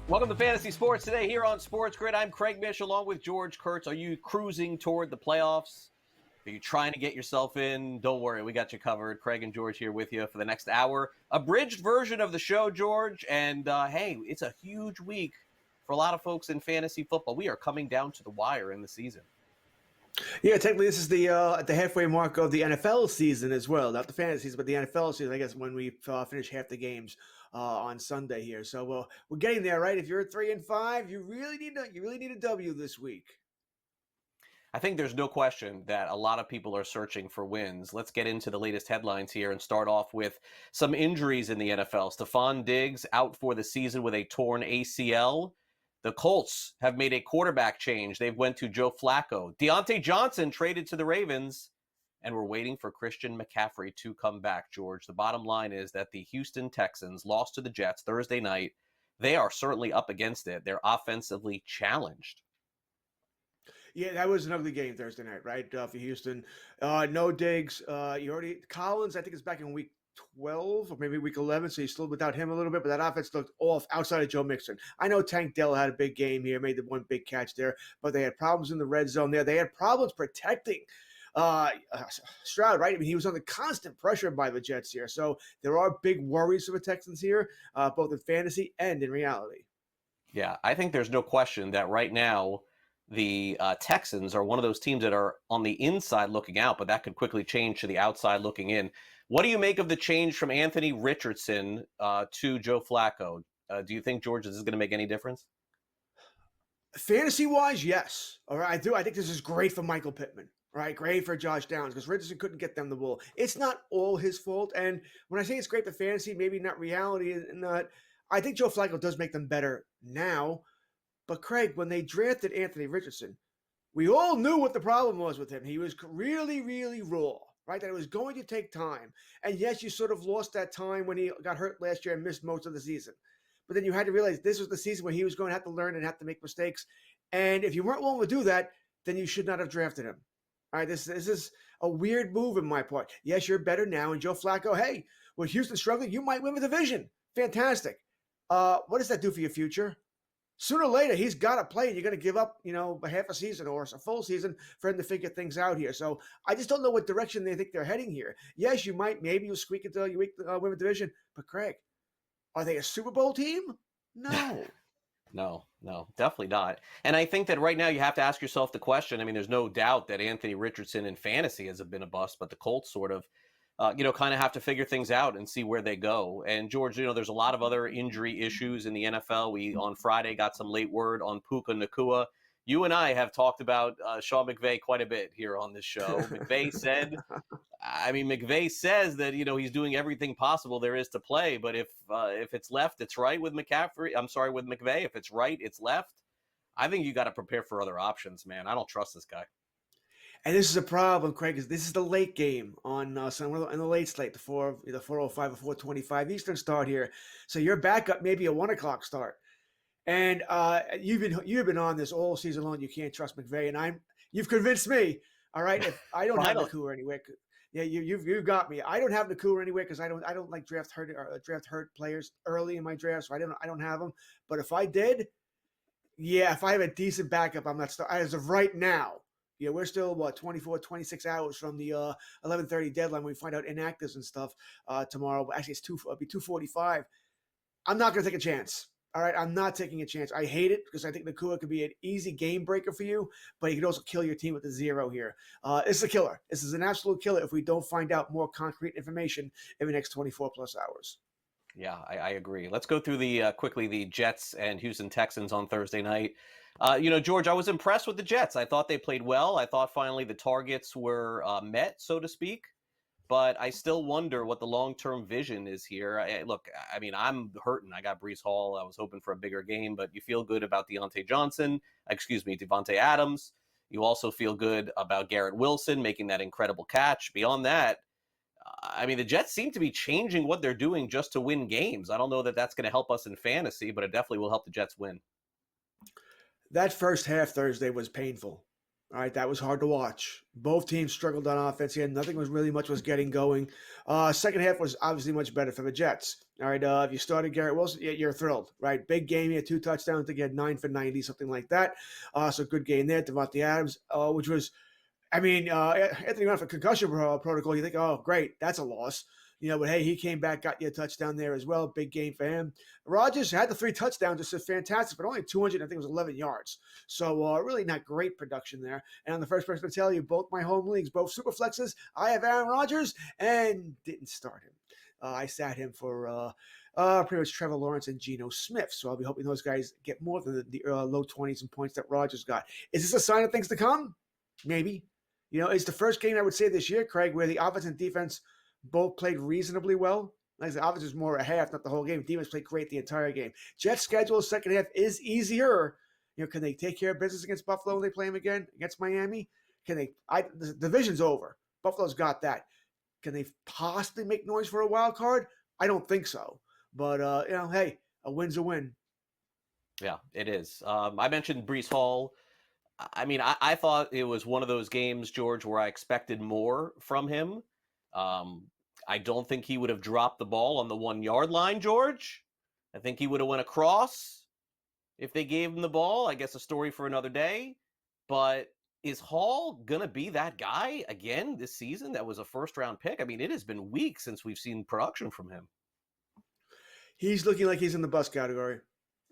Welcome to Fantasy Sports today here on SportsGrid. I'm Craig Mish along with George Kurtz. Are you cruising toward the playoffs? Are you trying to get yourself in? Don't worry, we got you covered. Craig and George here with you for the next hour. Abridged version of the show, George. And hey, it's a huge week for a lot of folks in fantasy football. We are coming down to the wire in the season. Yeah, technically this is the at the halfway mark of the NFL season as well. Not the fantasy season, but the NFL season, I guess, when we finish half the games on Sunday here. So we're getting there, right? If you're at 3-5, you really need a W this week. I think there's no question that a lot of people are searching for wins. Let's get into the latest headlines here and start off with some injuries in the NFL. Stephon Diggs out for the season with a torn ACL. The Colts have made a quarterback change. They've went to Joe Flacco. Deontay Johnson traded to the Ravens, and we're waiting for Christian McCaffrey to come back, George. The bottom line is that the Houston Texans lost to the Jets Thursday night. They are certainly up against it. They're offensively challenged. Yeah, that was an ugly game Thursday night, right, for Houston. No Diggs. Collins, I think, is back in week 12 or maybe week 11, so you're still without him a little bit, but that offense looked off outside of Joe Mixon. I know Tank Dell had a big game here, made the one big catch there, but they had problems in the red zone there. They had problems protecting Stroud, right? I mean, he was under constant pressure by the Jets here, so there are big worries for the Texans here, both in fantasy and in reality. Yeah, I think there's no question that right now the Texans are one of those teams that are on the inside looking out, but that could quickly change to the outside looking in. What do you make of the change from Anthony Richardson to Joe Flacco? Do you think, George, this is going to make any difference? Fantasy-wise, yes. All right, I do. I think this is great for Michael Pittman. Right, great for Josh Downs because Richardson couldn't get them the ball. It's not all his fault. And when I say it's great for fantasy, maybe not reality, I think Joe Flacco does make them better now. But Craig, when they drafted Anthony Richardson, we all knew what the problem was with him. He was really, really raw, right? That it was going to take time. And yes, you sort of lost that time when he got hurt last year and missed most of the season. But then you had to realize this was the season where he was going to have to learn and have to make mistakes. And if you weren't willing to do that, then you should not have drafted him. All right, this is a weird move in my part. Yes, you're better now. And Joe Flacco, hey, with Houston struggling, you might win the division. Fantastic. What does that do for your future? Sooner or later, he's got to play, and you're going to give up, a half a season or a full season for him to figure things out here. So I just don't know what direction they think they're heading here. Yes, maybe you'll squeak until you win the division. But Craig, are they a Super Bowl team? No. No, definitely not. And I think that right now you have to ask yourself the question. I mean, there's no doubt that Anthony Richardson in fantasy has been a bust, but the Colts sort of kind of have to figure things out and see where they go. And George, there's a lot of other injury issues in the NFL. We on Friday got some late word on Puka Nacua. You and I have talked about Sean McVay quite a bit here on this show. McVay says that he's doing everything possible there is to play, but if it's left, it's right with McCaffrey. I'm sorry, with McVay. If it's right, it's left. I think you got to prepare for other options, man. I don't trust this guy. And this is a problem, Craig, is this is the late game on in the late slate, the 4:05 or 4:25 Eastern start here. So your backup maybe a 1 o'clock start. And you've been on this all season long. You can't trust McVay, and you've convinced me. All right, if I don't have Nacua anyway. Yeah, you've got me. I don't have Nacua anyway because I don't like draft hurt players early in my draft, so I don't have them. But if I did, if I have a decent backup, I'm not starting as of right now. Yeah, we're still, 24, 26 hours from the 11:30 deadline when we find out inactives and stuff tomorrow. Actually, it'll be 2:45. I'm not going to take a chance. All right, I'm not taking a chance. I hate it because I think Nacua could be an easy game breaker for you, but he could also kill your team with a 0 here. This is a killer. This is an absolute killer if we don't find out more concrete information in the next 24-plus hours. Yeah, I agree. Let's go through quickly the Jets and Houston Texans on Thursday night. George, I was impressed with the Jets. I thought they played well. I thought finally the targets were met, so to speak. But I still wonder what the long-term vision is here. I'm hurting. I got Breece Hall. I was hoping for a bigger game, but you feel good about Devontae Adams. You also feel good about Garrett Wilson making that incredible catch. Beyond that, the Jets seem to be changing what they're doing just to win games. I don't know that that's going to help us in fantasy, but it definitely will help the Jets win. That first half Thursday was painful. All right, that was hard to watch. Both teams struggled on offense here. Nothing was really much was getting going. Second half was obviously much better for the Jets. All right, if you started Garrett Wilson, you're thrilled, right? Big game. He had 2 touchdowns. I think he had 9 for 90, something like that. So good game there. Devontae Adams, which was, Anthony went for concussion protocol. You think, oh, great, that's a loss. But hey, he came back, got you a touchdown there as well. Big game for him. Rodgers had the 3 touchdowns, just fantastic, but only 200, I think it was 11 yards. So really not great production there. And I'm the first person to tell you, both my home leagues, both super flexes, I have Aaron Rodgers and didn't start him. I sat him for pretty much Trevor Lawrence and Geno Smith. So I'll be hoping those guys get more than the low 20s in points that Rodgers got. Is this a sign of things to come? Maybe. It's the first game I would say this year, Craig, where the offense and defense both played reasonably well. Like I said, offense was more a half, not the whole game. Defense played great the entire game. Jets' schedule second half is easier. Can they take care of business against Buffalo when they play them again? Against Miami? Can they? The division's over. Buffalo's got that. Can they possibly make noise for a wild card? I don't think so. But hey, a win's a win. Yeah, it is. I mentioned Breece Hall. I mean, I thought it was one of those games, George, where I expected more from him. I don't think he would have dropped the ball on the 1-yard line, George. I think he would have went across if they gave him the ball. I guess a story for another day. But is Hall going to be that guy again this season? That was a first-round pick. I mean, it has been weeks since we've seen production from him. He's looking like he's in the bust category.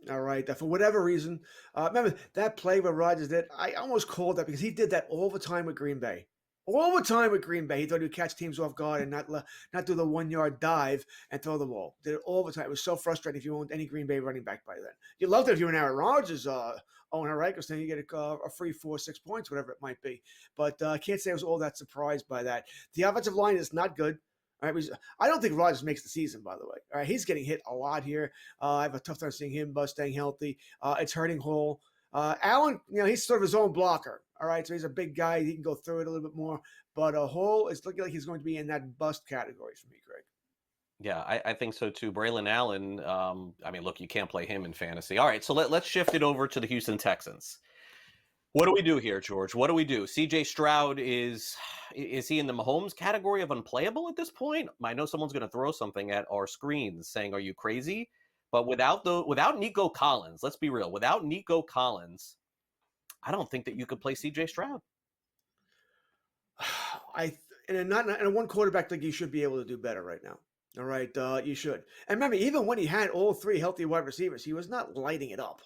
All right. For whatever reason, remember that play where Rodgers did, I almost called that because he did that all the time with Green Bay. All the time with Green Bay. He thought he would catch teams off guard and not do the 1-yard dive and throw the ball. Did it all the time. It was so frustrating if you owned any Green Bay running back by then. You loved it if you were an Aaron Rodgers owner, right? Because then you get a free 4-6 points, whatever it might be. But I can't say I was all that surprised by that. The offensive line is not good. All right, I don't think Rodgers makes the season, by the way. All right, he's getting hit a lot here. I have a tough time seeing him staying healthy. It's hurting Hall. Allen, he's sort of his own blocker. All right, so he's a big guy. He can go through it a little bit more. But Hall is looking like he's going to be in that bust category for me, Greg. Yeah, I think so too. Braylon Allen, look, you can't play him in fantasy. All right, so let's shift it over to the Houston Texans. What do we do here, George? What do we do? C.J. Stroud, is he in the Mahomes category of unplayable at this point? I know someone's going to throw something at our screens saying, are you crazy? But without Nico Collins, let's be real, without Nico Collins, I don't think that you could play C.J. Stroud. In a one quarterback league, you should be able to do better right now. All right, you should. And remember, even when he had all 3 healthy wide receivers, he was not lighting it up.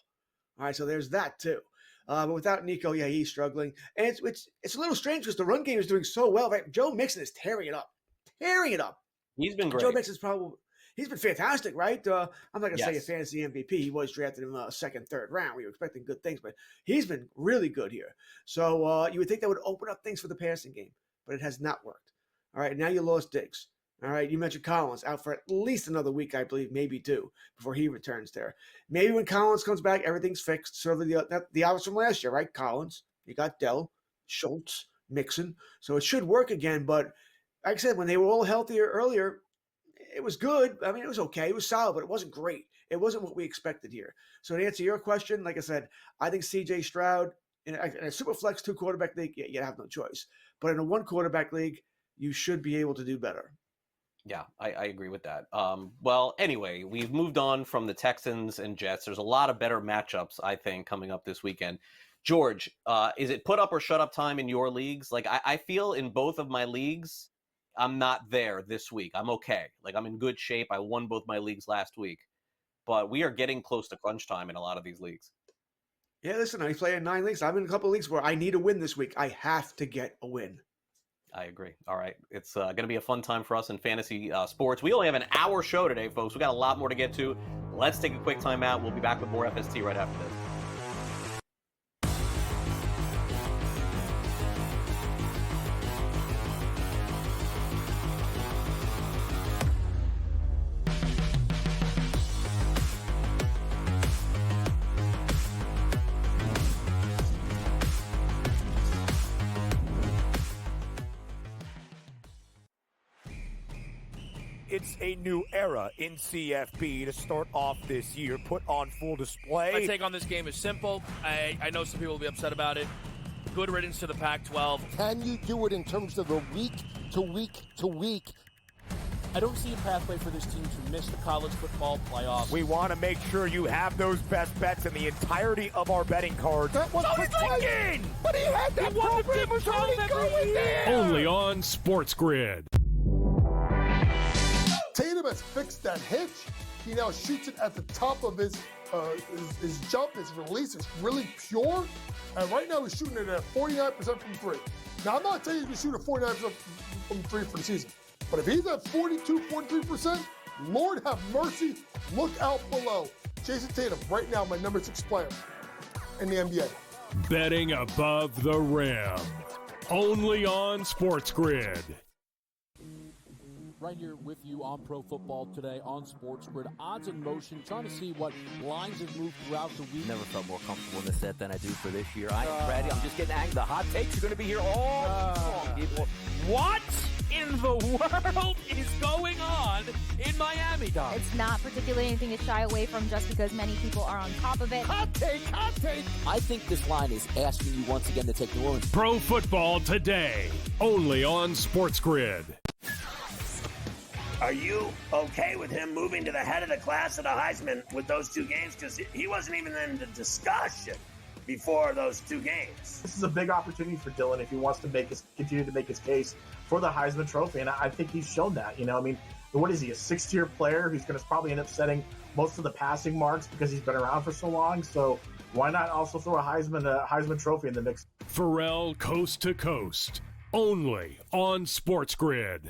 All right, so there's that too. But without Nico, yeah, he's struggling. And it's a little strange because the run game is doing so well, right? Joe Mixon is tearing it up. He's been great. Joe Mixon's he's been fantastic, right? I'm not going to say a fantasy MVP. He was drafted in the second, third round. We were expecting good things, but he's been really good here. So you would think that would open up things for the passing game, but it has not worked. All right, now you lost Diggs. All right, you mentioned Collins out for at least another week, I believe, maybe 2, before he returns there. Maybe when Collins comes back, everything's fixed. Sort of the opposite from last year, right? Collins, you got Dell, Schultz, Mixon. So it should work again. But like I said, when they were all healthier earlier, it was good. I mean, it was okay. It was solid, but it wasn't great. It wasn't what we expected here. So to answer your question, like I said, I think C.J. Stroud, in a super flex 2 quarterback league, you have no choice. But in a 1 quarterback league, you should be able to do better. Yeah, I agree with that. Well, anyway, we've moved on from the Texans and Jets. There's a lot of better matchups, I think, coming up this weekend. George, is it put up or shut up time in your leagues? Like, I feel in both of my leagues, I'm not there this week. I'm okay. Like, I'm in good shape. I won both my leagues last week. But we are getting close to crunch time in a lot of these leagues. Yeah, listen, I play in 9 leagues. I'm in a couple of leagues where I need a win this week. I have to get a win. I agree. All right. It's going to be a fun time for us in fantasy sports. We only have an hour show today, folks. We got a lot more to get to. Let's take a quick time out. We'll be back with more FST right after this. It's a new era in CFB to start off this year, put on full display. My take on this game is simple. I know some people will be upset about it. good riddance to the Pac-12. Can you do it in terms of the week to week to week? I don't see a pathway for this team to miss the college football playoffs. We want to make sure you have those best bets in the entirety of our betting cards. That was Lincoln! but he had that program was already going there. Only on SportsGrid. Tatum has fixed that hitch. He now shoots it at the top of his jump. His release is really pure. And right now he's shooting it at 49% from three. Now, I'm not saying he's going to shoot at 49% from three for the season. But if he's at 42, 43%, Lord have mercy, look out below. Jason Tatum, right now, my number 6 player in the NBA. Betting above the rim. Only on SportsGrid. Right here with you on Pro Football Today on SportsGrid. Odds in motion, trying to see what lines have moved throughout the week. Never felt more comfortable in this set than I do for this year. I am ready. I'm just getting angry. The hot takes are going to be here all long, people. What in the world is going on in Miami, Dom? It's not particularly anything to shy away from just because many people are on top of it. Hot take, hot take. I think this line is asking you once again to take New Orleans. Pro Football Today. Only on SportsGrid. Are you okay with him moving to the head of the class of the Heisman with those two games? Because he wasn't even in the discussion before those two games. This is a big opportunity for Dylan if he wants to continue to make his case for the Heisman Trophy, and I think he's shown that. You know, I mean, what is he, a sixth-tier player who's going to probably end up setting most of the passing marks because he's been around for so long? So why not also throw a Heisman Trophy in the mix? Pharrell Coast to Coast. Only on SportsGrid.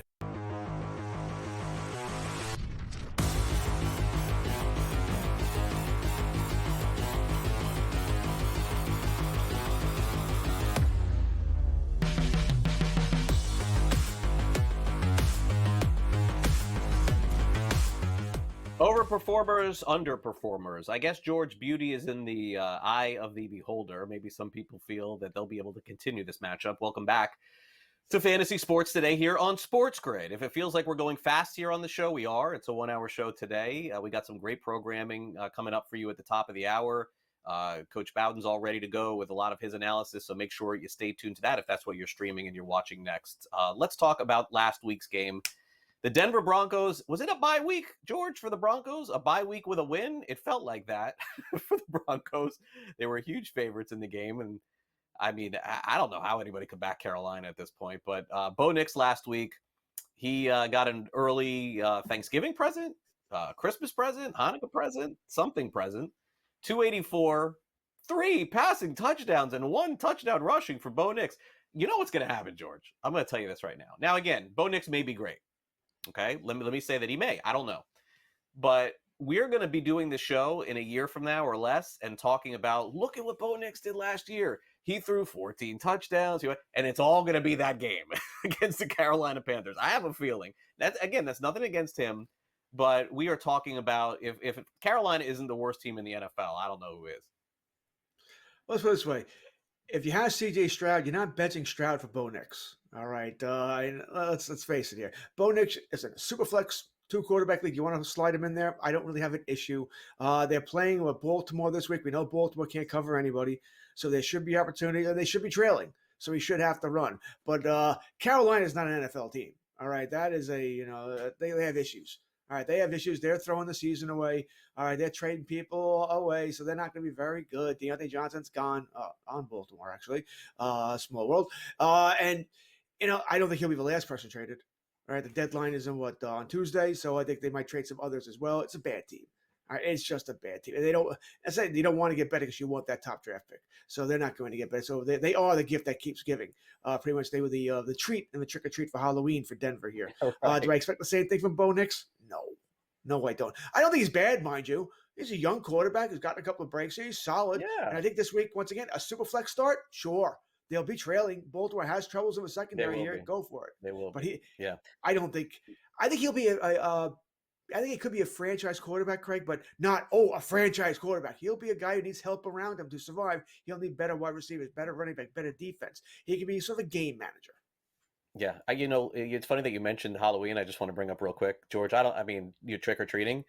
Overperformers, underperformers. I guess, George, beauty is in the eye of the beholder. Maybe some people feel that they'll be able to continue this matchup. Welcome back to Fantasy Sports Today here on SportsGrid. If it feels like we're going fast here on the show, we are. It's a 1-hour show today. We got some great programming coming up for you at the top of the hour. Coach Bowden's all ready to go with a lot of his analysis, so make sure you stay tuned to that if that's what you're streaming and you're watching next. Let's talk about last week's game. The Denver Broncos, was it a bye week, George, for the Broncos? A bye week with a win? It felt like that for the Broncos. They were huge favorites in the game. And I mean, I don't know how anybody could back Carolina at this point. But Bo Nix last week, he got an early Thanksgiving present, Christmas present, Hanukkah present, something present. 284, 3 passing touchdowns, and 1 touchdown rushing for Bo Nix. You know what's going to happen, George? I'm going to tell you this right now. Now, again, Bo Nix may be great. Okay, let me say that he may. I don't know. But we're going to be doing the show in a year from now or less and talking about, look at what Bo Nix did last year. He threw 14 touchdowns, and it's all going to be that game against the Carolina Panthers. I have a feeling. That's nothing against him, but we are talking about if Carolina isn't the worst team in the NFL, I don't know who is. Let's put it this way. If you have C.J. Stroud, you're not benching Stroud for Bo Nix. All right, let's face it here. Bo Nix is a super flex 2-quarterback league. You want to slide him in there? I don't really have an issue. They're playing with Baltimore this week. We know Baltimore can't cover anybody, so there should be opportunity, and they should be trailing, so he should have to run. But Carolina is not an NFL team. All right, that is they have issues. All right, they have issues. They're throwing the season away. All right, they're trading people away, so they're not going to be very good. Deontay Johnson's gone on Baltimore, actually. Small world. And, I don't think he'll be the last person traded. All right, the deadline is on Tuesday, so I think they might trade some others as well. It's a bad team. All right, it's just a bad team. And they don't want to get better because you want that top draft pick. So they're not going to get better. So they are the gift that keeps giving. Pretty much they were the treat and the trick or treat for Halloween for Denver here. Right. Do I expect the same thing from Bo Nix? No, I don't. I don't think he's bad, mind you. He's a young quarterback who's gotten a couple of breaks. He's solid. Yeah. And I think this week, once again, a super flex start, sure. They'll be trailing. Baltimore has troubles in the secondary here. Go for it. They will. But I think he'll be I think it could be a franchise quarterback, Craig, but not, a franchise quarterback. He'll be a guy who needs help around him to survive. He'll need better wide receivers, better running back, better defense. He can be sort of a game manager. Yeah. It's funny that you mentioned Halloween. I just want to bring up real quick, George. You're trick-or-treating.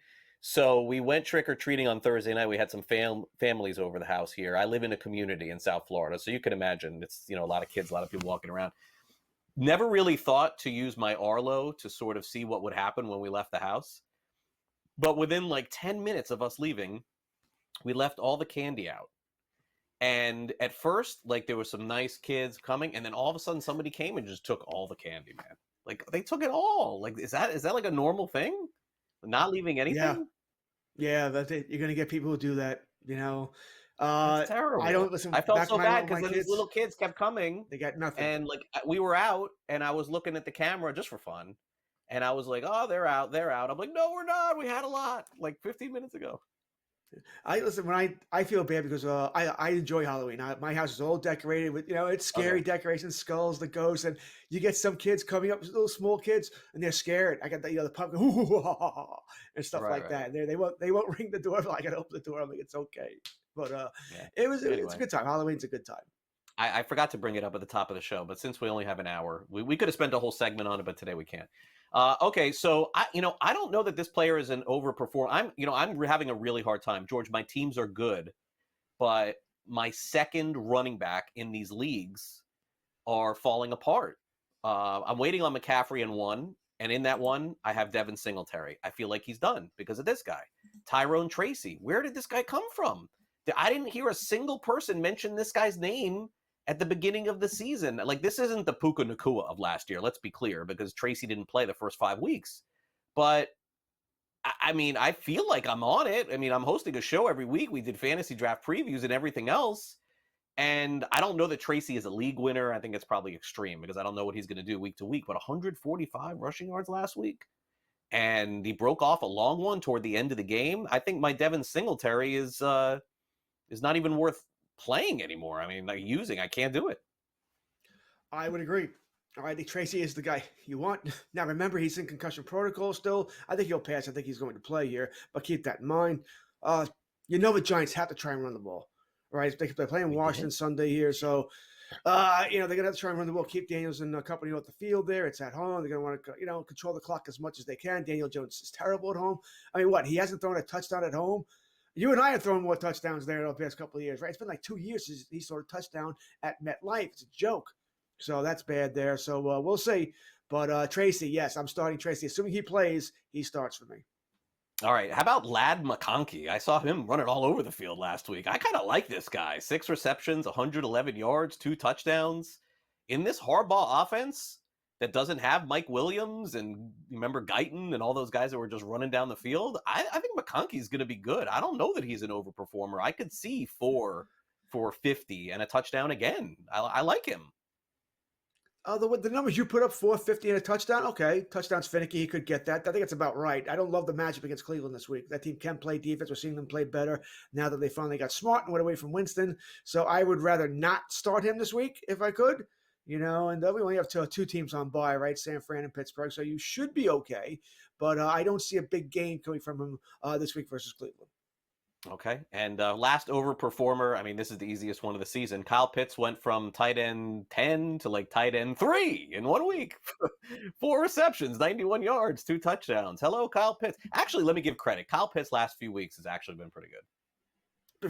So we went trick-or-treating on Thursday night. We had some families over the house here. I live in a community in South Florida, so you can imagine it's, a lot of kids, a lot of people walking around. Never really thought to use my Arlo to sort of see what would happen when we left the house. But within like 10 minutes of us leaving, we left all the candy out. And at first, like, there were some nice kids coming, and then all of a sudden somebody came and just took all the candy, man. Like, they took it all. Like, is that like a normal thing? Not leaving anything? Yeah, that's it. You're gonna get people who do that, It's terrible. I don't listen. I felt back so when I bad went with because my then these kids, little kids kept coming, they got nothing. and like we were out, and I was looking at the camera just for fun, and I was like, "Oh, they're out, they're out." I'm like, "No, we're not. We had a lot like 15 minutes ago." When I feel bad because I enjoy Halloween. My house is all decorated with it's scary decorations, skulls, the ghosts, and you get some kids coming up, little small kids, and they're scared. I got the pumpkin and stuff like that. They won't ring the door. I got to open the door. I'm like, it's okay, but it's a good time. Halloween's a good time. I forgot to bring it up at the top of the show, but since we only have an hour, we could have spent a whole segment on it, but today we can't. Okay, so I don't know that this player is an overperformer. I'm having a really hard time, George. My teams are good, but my second running back in these leagues are falling apart. I'm waiting on McCaffrey in one, and in that one, I have Devin Singletary. I feel like he's done because of this guy, Tyrone Tracy. Where did this guy come from? I didn't hear a single person mention this guy's name at the beginning of the season. Like, this isn't the Puka Nacua of last year, let's be clear, because Tracy didn't play the first 5 weeks. But, I mean, I feel like I'm on it. I mean, I'm hosting a show every week. We did fantasy draft previews and everything else. And I don't know that Tracy is a league winner. I think it's probably extreme because I don't know what he's going to do week to week. But 145 rushing yards last week. And he broke off a long one toward the end of the game. I think my Devin Singletary is not even worth playing anymore. I mean, I can't do it. I would agree. All right, I think Tracy is the guy you want. Now, remember, he's in concussion protocol still. I think he'll pass. I think he's going to play here, but keep that in mind. The Giants have to try and run the ball, right? They're playing Washington Sunday here, so they're going to have to try and run the ball, keep Daniels and company off the field there. It's at home. They're going to want to, control the clock as much as they can. Daniel Jones is terrible at home. I mean, what? He hasn't thrown a touchdown at home. You and I have thrown more touchdowns there in the past couple of years, right? It's been like 2 years since he scored a touchdown at MetLife. It's a joke. So that's bad there. So we'll see. But Tracy, yes, I'm starting Tracy. Assuming he plays, he starts for me. All right. How about Lad McConkey? I saw him running all over the field last week. I kind of like this guy. 6 receptions, 111 yards, 2 touchdowns. In this Harbaugh offense that doesn't have Mike Williams and remember Guyton and all those guys that were just running down the field, I think McConkey's going to be good. I don't know that he's an overperformer. I could see 450 and a touchdown again. I like him. The numbers you put up, 450 and a touchdown, okay. Touchdown's finicky. He could get that. I think it's about right. I don't love the matchup against Cleveland this week. That team can play defense. We're seeing them play better now that they finally got smart and went away from Winston. So I would rather not start him this week if I could. And we only have two teams on bye, right? San Fran and Pittsburgh. So you should be okay. But I don't see a big gain coming from him this week versus Cleveland. Okay. And last overperformer, I mean, this is the easiest one of the season. Kyle Pitts went from tight end 10 to like tight end 3 in 1 week. 4 receptions, 91 yards, 2 touchdowns. Hello, Kyle Pitts. Actually, let me give credit. Kyle Pitts' last few weeks has actually been pretty good.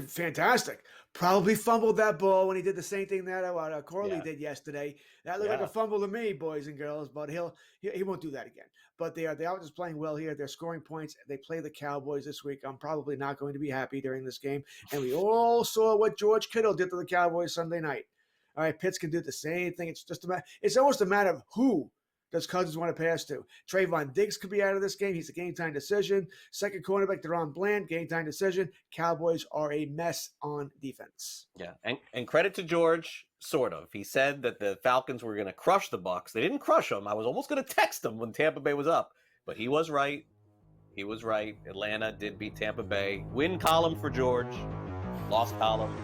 Fantastic. Probably fumbled that ball when he did the same thing that Corley did yesterday. That looked like a fumble to me, boys and girls, but he won't do that again. But they are just playing well here. They're scoring points. They play the Cowboys this week. I'm probably not going to be happy during this game. And we all saw what George Kittle did to the Cowboys Sunday night. All right, Pitts can do the same thing. It's almost a matter of who does Cousins want to pass to. Trayvon Diggs could be out of this game. He's a game-time decision. Second cornerback, Deron Bland, game-time decision. Cowboys are a mess on defense. Yeah, and credit to George, sort of. He said that the Falcons were going to crush the Bucs. They didn't crush them. I was almost going to text him when Tampa Bay was up, but he was right. He was right. Atlanta did beat Tampa Bay. Win column for George. Loss column.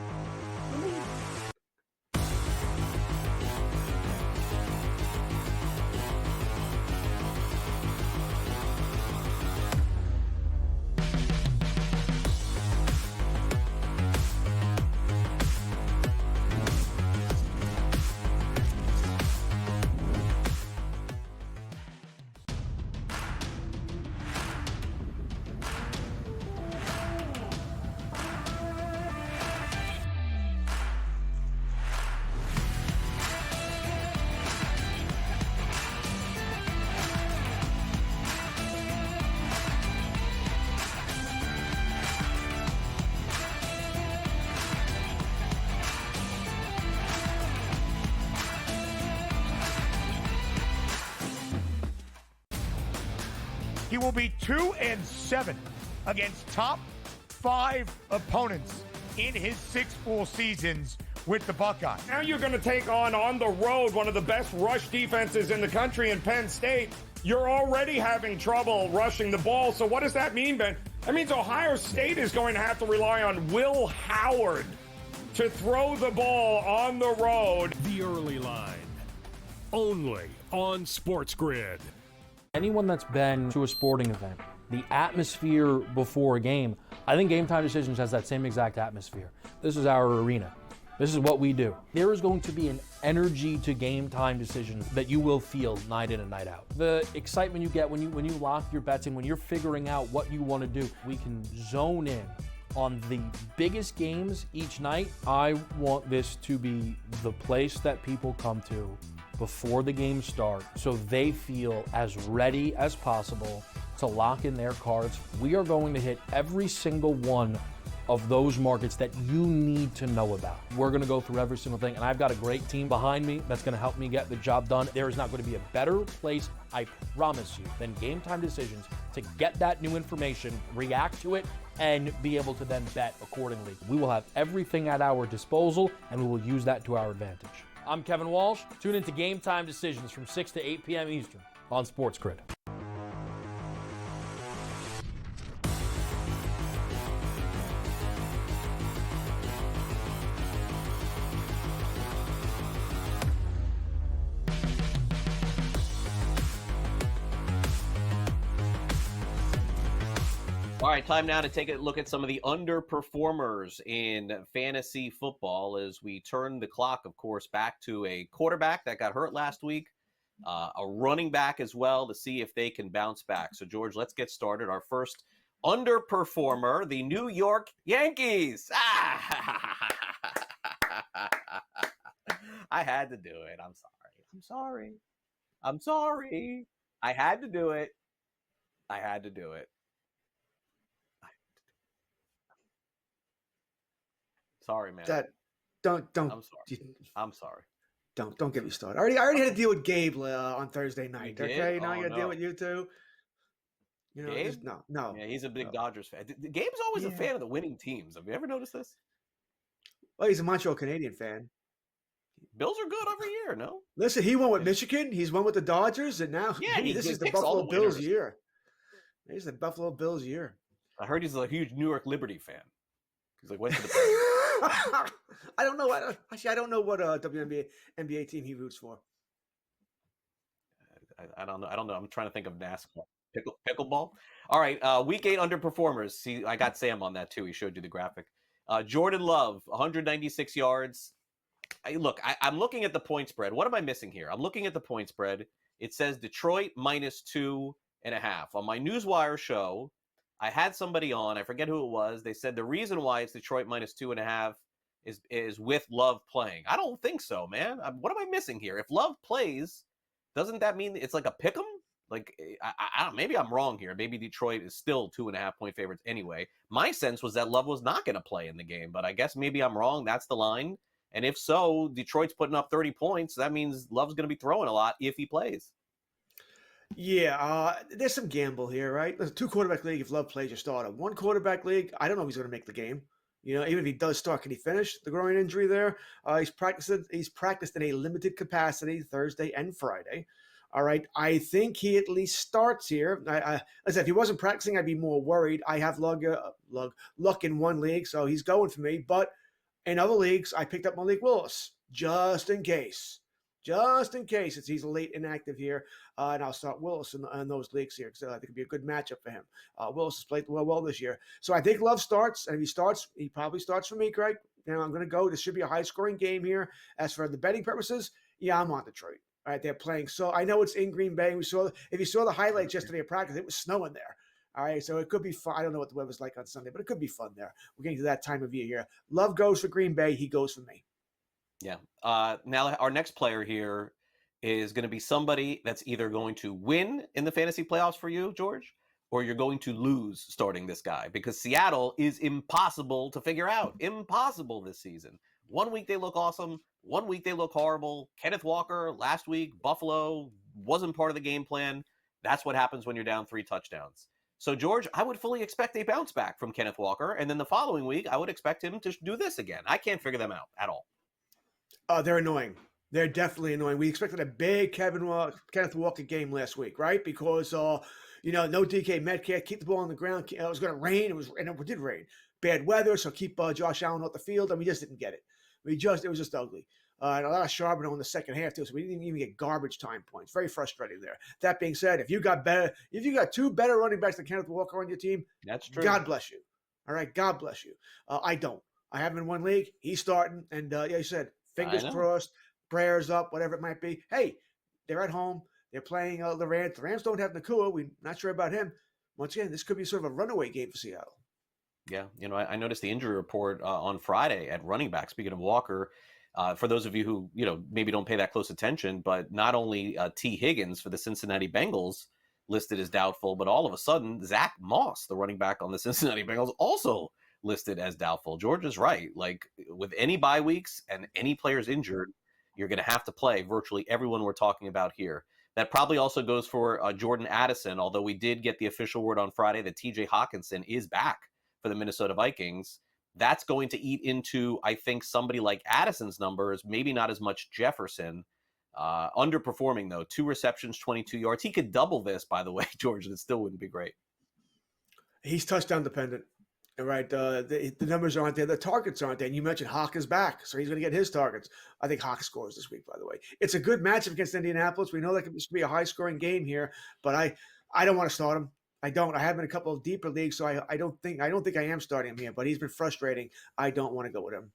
He will be 2-7 against top 5 opponents in his 6 full seasons with the Buckeyes. Now you're going to take on the road, one of the best rush defenses in the country in Penn State. You're already having trouble rushing the ball. So what does that mean, Ben? That means Ohio State is going to have to rely on Will Howard to throw the ball on the road. The Early Line, only on SportsGrid. Anyone that's been to a sporting event, the atmosphere before a game, I think Game Time Decisions has that same exact atmosphere. This is our arena. This is what we do. There is going to be an energy to Game Time Decisions that you will feel night in and night out. The excitement you get when you lock your bets in, when you're figuring out what you want to do, we can zone in on the biggest games each night. I want this to be the place that people come to before the games start so they feel as ready as possible to lock in their cards. We are going to hit every single one of those markets that you need to know about. We're gonna go through every single thing, and I've got a great team behind me that's gonna help me get the job done. There is not gonna be a better place, I promise you, than Game Time Decisions to get that new information, react to it, and be able to then bet accordingly. We will have everything at our disposal, and we will use that to our advantage. I'm Kevin Walsh. Tune into Game Time Decisions from 6 to 8 p.m. Eastern on SportsGrid. All right, time now to take a look at some of the underperformers in fantasy football as we turn the clock, of course, back to a quarterback that got hurt last week, a running back as well, to see if they can bounce back. So, George, let's get started. Our first underperformer, the New York Yankees. I had to do it. I'm sorry. I had to do it. Sorry, man. Don't. I'm sorry. Don't get me started. I already had to deal with Gabe on Thursday night. Okay, now I got to deal with you too. You know, Gabe? just, no. Yeah, he's a big Dodgers fan. Gabe's always a fan of the winning teams. Have you ever noticed this? Well, he's a Montreal Canadian fan. Bills are good every year, no? Listen, he won with Michigan. He's won with the Dodgers, and now this is the Buffalo Bills year. This is the Buffalo Bills year. I heard he's a huge New York Liberty fan. He's like, went to the I don't know. I don't know what NBA team he roots for. I don't know. I'm trying to think of NASCAR. Pickleball. All right. Week 8 underperformers. See, I got Sam on that too. He showed you the graphic. Jordan Love, 196 yards. I'm looking at the point spread. What am I missing here? I'm looking at the point spread. It says Detroit -2.5. On my Newswire show, I had somebody on, I forget who it was. They said the reason why it's Detroit -2.5 is with Love playing. I don't think so, man. What am I missing here? If Love plays, doesn't that mean it's like a pick 'em? Like, I don't, maybe I'm wrong here. Maybe Detroit is still 2.5 point favorites anyway. My sense was that Love was not going to play in the game, but I guess maybe I'm wrong. That's the line. And if so, Detroit's putting up 30 points. That means Love's going to be throwing a lot if he plays. Yeah, there's some gamble here, right? There's a 2-quarterback league. If Love plays, you start him. 1-quarterback league, I don't know if he's going to make the game. You know, even if he does start, can he finish the groin injury there? He's practiced in a limited capacity Thursday and Friday. All right, I think he at least starts here. Listen, if he wasn't practicing, I'd be more worried. I have luck in one league, so he's going for me. But in other leagues, I picked up Malik Willis just in case. Just in case he's late inactive here, and I'll start Willis in those leagues here because I think it'd be a good matchup for him. Willis has played well this year, so I think Love starts, and if he starts, he probably starts for me, Craig. I'm going to go. This should be a high-scoring game here. As for the betting purposes, yeah, I'm on Detroit. All right, they're playing. So I know it's in Green Bay. If you saw the highlights yesterday at practice, it was snowing there. All right, so it could be fun. I don't know what the weather's like on Sunday, but it could be fun there. We're getting to that time of year here. Love goes for Green Bay. He goes for me. Yeah. Now our next player here is going to be somebody that's either going to win in the fantasy playoffs for you, George, or you're going to lose starting this guy because Seattle is impossible to figure out. Impossible this season. 1 week they look awesome. 1 week they look horrible. Kenneth Walker last week, Buffalo wasn't part of the game plan. That's what happens when you're down 3 touchdowns. So, George, I would fully expect a bounce back from Kenneth Walker. And then the following week, I would expect him to do this again. I can't figure them out at all. They're annoying. They're definitely annoying. We expected a big Kenneth Walker game last week, right? Because, no DK Metcalf, keep the ball on the ground. It was going to rain. And it did rain. Bad weather, so keep Josh Allen off the field. And we just didn't get it. It was just ugly. And a lot of Charbonneau in the second half too, so we didn't even get garbage time points. Very frustrating there. That being said, if you got 2 better running backs than Kenneth Walker on your team, that's true. God bless you. All right, God bless you. I don't. I have him in one league. He's starting, and you said fingers crossed, prayers up, whatever it might be. Hey, they're at home. They're playing the Rams. The Rams don't have Nakua. We're not sure about him. Once again, this could be sort of a runaway game for Seattle. Yeah, I noticed the injury report on Friday at running back. Speaking of Walker. For those of you who, maybe don't pay that close attention, but not only T. Higgins for the Cincinnati Bengals listed as doubtful, but all of a sudden, Zach Moss, the running back on the Cincinnati Bengals, also listed as doubtful. George is right. Like, with any bye weeks and any players injured, you're going to have to play virtually everyone we're talking about here. That probably also goes for Jordan Addison, although we did get the official word on Friday that TJ Hawkinson is back for the Minnesota Vikings. That's going to eat into, I think, somebody like Addison's numbers, maybe not as much Jefferson. Underperforming, though. 2 receptions, 22 yards. He could double this, by the way, George, and it still wouldn't be great. He's touchdown dependent, right? The numbers aren't there. The targets aren't there. And you mentioned Hawk is back, so he's going to get his targets. I think Hawk scores this week, by the way. It's a good matchup against Indianapolis. We know that this could be a high-scoring game here, but I don't want to start him. I don't. I have him in a couple of deeper leagues, so I don't think I am starting him here. But he's been frustrating. I don't want to go with him.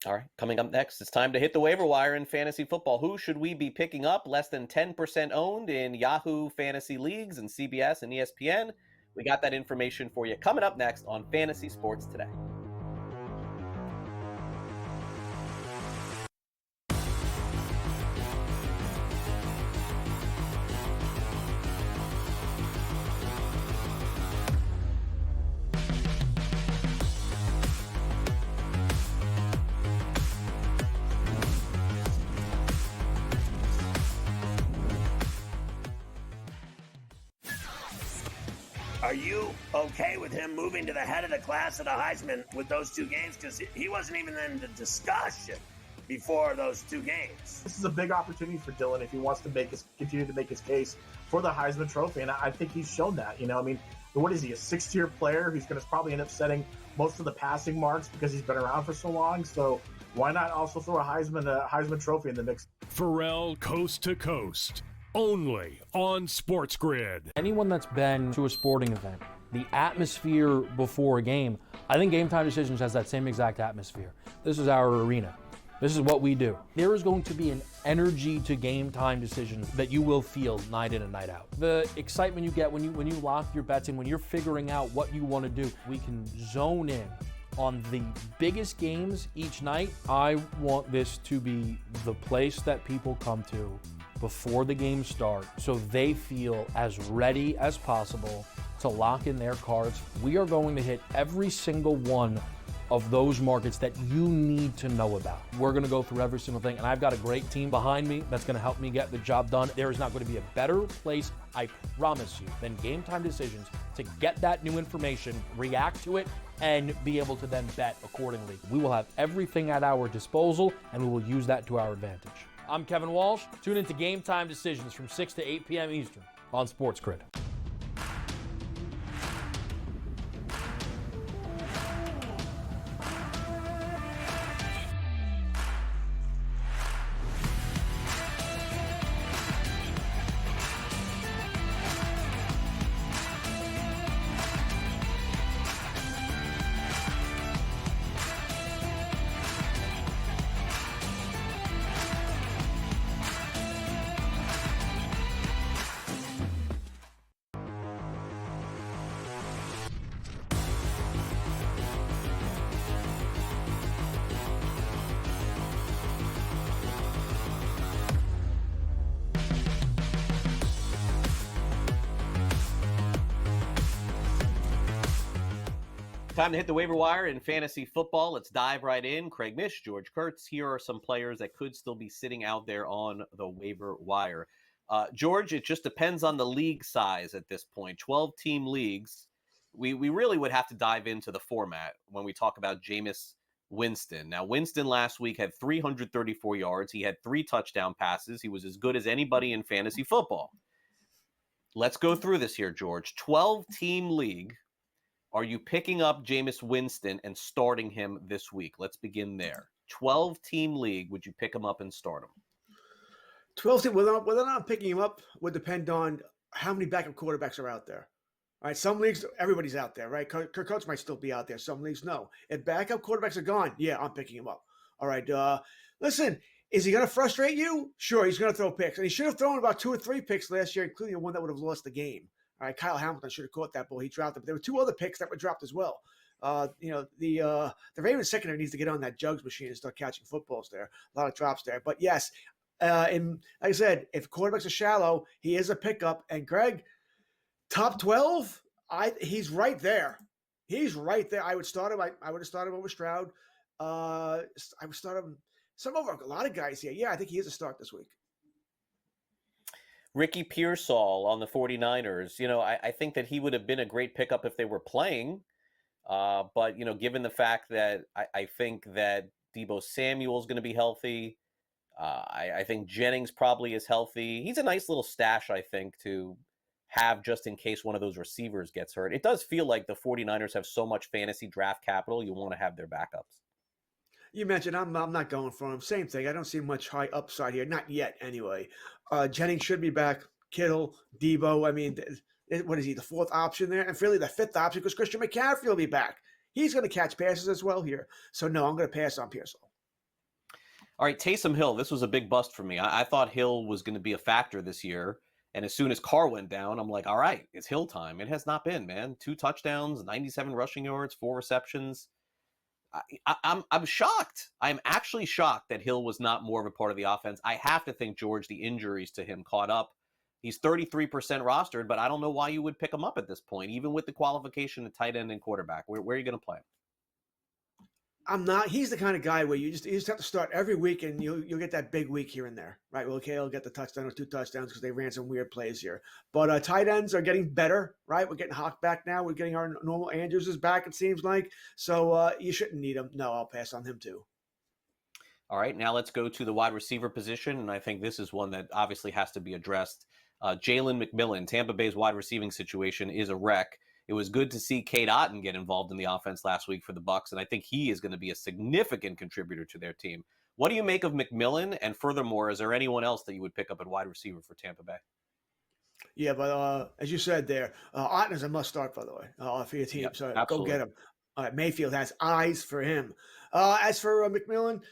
All right, coming up next, it's time to hit the waiver wire in fantasy football. Who should we be picking up? Less than 10% owned in Yahoo Fantasy Leagues and CBS and ESPN. We got that information for you coming up next on Fantasy Sports Today. Are you okay with him moving to the head of the class at the Heisman with those 2 games? Because he wasn't even in the discussion before those 2 games. This is a big opportunity for Dylan if he wants to continue to make his case for the Heisman Trophy, and I think he's shown that. What is he, a 6th-tier player who's going to probably end up setting most of the passing marks because he's been around for so long? So why not also throw a Heisman Trophy in the mix? Pharrell Coast to Coast. Only on SportsGrid. Anyone that's been to a sporting event, the atmosphere before a game, I think Game Time Decisions has that same exact atmosphere. This is our arena. This is what we do. There is going to be an energy to Game Time Decisions that you will feel night in and night out. The excitement you get when you lock your bets in, when you're figuring out what you want to do, we can zone in on the biggest games each night. I want this to be the place that people come to before the game starts so they feel as ready as possible to lock in their cards. We are going to hit every single one of those markets that you need to know about. We're going to go through every single thing, and I've got a great team behind me that's going to help me get the job done. There is not going to be a better place, I promise you, than Game Time Decisions to get that new information, react to it, and be able to then bet accordingly. We will have everything at our disposal, and we will use that to our advantage. I'm Kevin Walsh. Tune into Game Time Decisions from 6 to 8 p.m. Eastern on SportsGrid. Time to hit the waiver wire in fantasy football. Let's dive right in. Craig Mish, George Kurtz. Here are some players that could still be sitting out there on the waiver wire. George, it just depends on the league size at this point. 12-team leagues. We really would have to dive into the format when we talk about Jameis Winston. Now, Winston last week had 334 yards. He had 3 touchdown passes. He was as good as anybody in fantasy football. Let's go through this here, George. 12-team league. Are you picking up Jameis Winston and starting him this week? Let's begin there. 12-team league. Would you pick him up and start him? 12-team, whether or not I'm picking him up would depend on how many backup quarterbacks are out there. All right, some leagues, everybody's out there, right? Kirk Coates might still be out there. Some leagues, no. If backup quarterbacks are gone, yeah, I'm picking him up. All right, listen, is he going to frustrate you? Sure, he's going to throw picks. And he should have thrown about 2 or 3 picks last year, including the one that would have lost the game. All right, Kyle Hamilton should have caught that ball. He dropped it. But there were 2 other picks that were dropped as well. The Ravens secondary needs to get on that jugs machine and start catching footballs there. A lot of drops there. But yes, and like I said, if quarterbacks are shallow, he is a pickup. And Greg, top 12, he's right there. He's right there. I would start him. I would have started him over Stroud. I would start him over a lot of guys here. Yeah, I think he is a start this week. Ricky Pearsall on the 49ers. I think that he would have been a great pickup if they were playing. But, given the fact that I think that Deebo Samuel is going to be healthy, I think Jennings probably is healthy. He's a nice little stash, I think, to have just in case one of those receivers gets hurt. It does feel like the 49ers have so much fantasy draft capital, you want to have their backups. You mentioned I'm not going for him. Same thing. I don't see much high upside here. Not yet, anyway. Jennings should be back. Kittle, Deebo. I mean, what is he, the 4th option there? And really the 5th option because Christian McCaffrey will be back. He's going to catch passes as well here. So, no, I'm going to pass on Pearsall. All right, Taysom Hill. This was a big bust for me. I thought Hill was going to be a factor this year. And as soon as Carr went down, I'm like, all right, it's Hill time. It has not been, man. 2 touchdowns, 97 rushing yards, 4 receptions. I'm shocked. I'm actually shocked that Hill was not more of a part of the offense. I have to think, George, the injuries to him caught up. He's 33% rostered, but I don't know why you would pick him up at this point, even with the qualification of tight end and quarterback. Where are you going to play him? I'm not. He's the kind of guy where you just have to start every week, and you'll get that big week here and there, right? Well, okay, he'll get the touchdown or 2 touchdowns because they ran some weird plays here. But tight ends are getting better, right? We're getting Hawk back now. We're getting our normal Andrews is back, it seems like. So you shouldn't need him. No, I'll pass on him too. All right, now let's go to the wide receiver position, and I think this is one that obviously has to be addressed. Jalen McMillan, Tampa Bay's wide receiving situation is a wreck. It was good to see Cade Otton get involved in the offense last week for the Bucs, and I think he is going to be a significant contributor to their team. What do you make of McMillan? And furthermore, is there anyone else that you would pick up at wide receiver for Tampa Bay? Yeah, but as you said there, Otton is a must-start, by the way, for your team. Yep, so absolutely. Go get him. Mayfield has eyes for him. As for McMillan,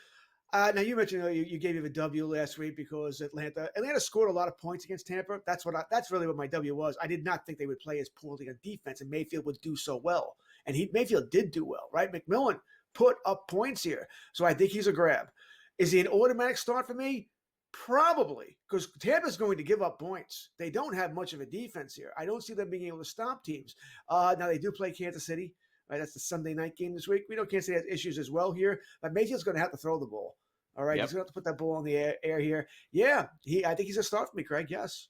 now you mentioned you gave him a W last week because Atlanta scored a lot of points against Tampa. That's really what my W was. I did not think they would play as poorly on defense, and Mayfield would do so well. And Mayfield did do well, right? McMillan put up points here, so I think he's a grab. Is he an automatic start for me? Probably, because Tampa's going to give up points. They don't have much of a defense here. I don't see them being able to stop teams. Now they do play Kansas City. Right, that's the Sunday night game this week. We know Kansas City has issues as well here, but Mayfield's going to have to throw the ball. All right, He's going to have to put that ball in the air here. Yeah, I think he's a start for me, Craig. Yes.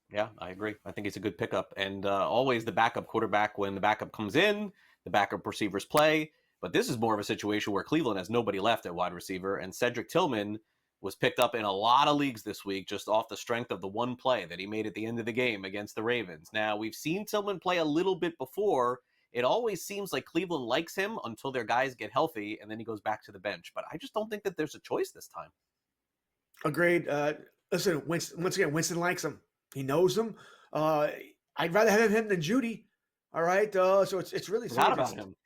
Yeah, I agree. I think he's a good pickup. And always the backup quarterback when the backup comes in, the backup receivers play. But this is more of a situation where Cleveland has nobody left at wide receiver. And Cedric Tillman was picked up in a lot of leagues this week just off the strength of the one play that he made at the end of the game against the Ravens. Now, we've seen Tillman play a little bit before. It always seems like Cleveland likes him until their guys get healthy, and then he goes back to the bench. But I just don't think that there's a choice this time. Agreed. Listen, once again, Winston likes him. He knows him. I'd rather have him than Judy. All right. So it's really not about him.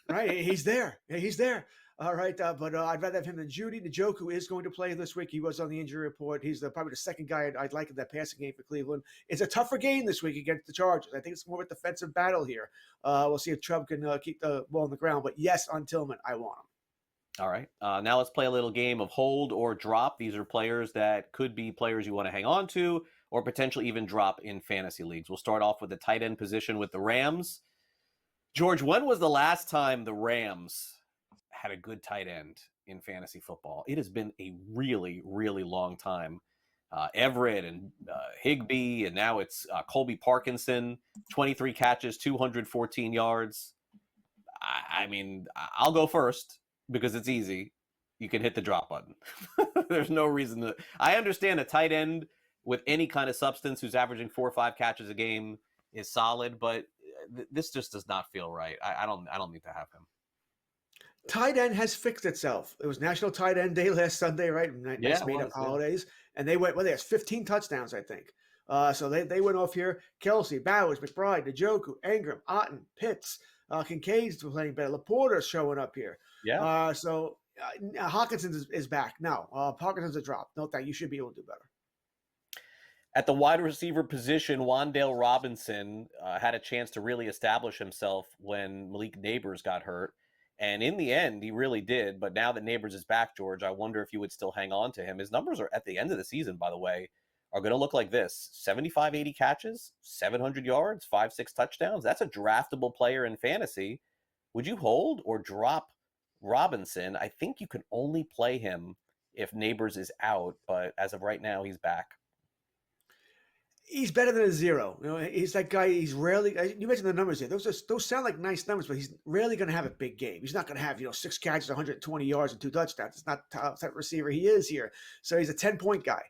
Right. He's there. He's there. All right. But I'd rather have him than Judy. Njoku is going to play this week. He was on the injury report. He's probably the second guy I'd like in that passing game for Cleveland. It's a tougher game this week against the Chargers. I think it's more of a defensive battle here. We'll see if Chubb can keep the ball on the ground. But yes, on Tillman, I want him. All right. Now let's play a little game of hold or drop. These are players that could be players you want to hang on to or potentially even drop in fantasy leagues. We'll start off with the tight end position with the Rams. George, when was the last time the Rams had a good tight end in fantasy football? It has been a really, really long time. Everett and Higbee, and now it's Colby Parkinson, 23 catches, 214 yards. I mean, I'll go first because it's easy. You can hit the drop button. There's no reason to. I understand a tight end with any kind of substance who's averaging 4 or 5 catches a game is solid, but this just does not feel right. I don't need to have him. Tight end has fixed itself. It was National Tight End Day last Sunday, right? Nice made up holidays. And they went, well, there's 15 touchdowns, I think. So they went off here. Kelsey, Bowers, McBride, Njoku, Ingram, Otten, Pitts, Kincaid's playing better. Laporta's showing up here. Yeah. So Hawkinson is back. No, Parkinson's a drop. No, you should be able to do better. At the wide receiver position, Wan'Dale Robinson had a chance to really establish himself when Malik Neighbors got hurt. And in the end, he really did. But now that Neighbors is back, George, I wonder if you would still hang on to him. His numbers are at the end of the season, by the way, are going to look like this. 75, 80 catches, 700 yards, 5, 6 touchdowns. That's a draftable player in fantasy. Would you hold or drop Robinson? I think you can only play him if Neighbors is out. But as of right now, he's back. He's better than a 0. You know, he's that guy. He's rarely. You mentioned the numbers here. Those sound like nice numbers, but he's rarely going to have a big game. He's not going to have 6 catches, 120 yards, and 2 touchdowns. It's not the type receiver he is here. So he's a 10-point guy.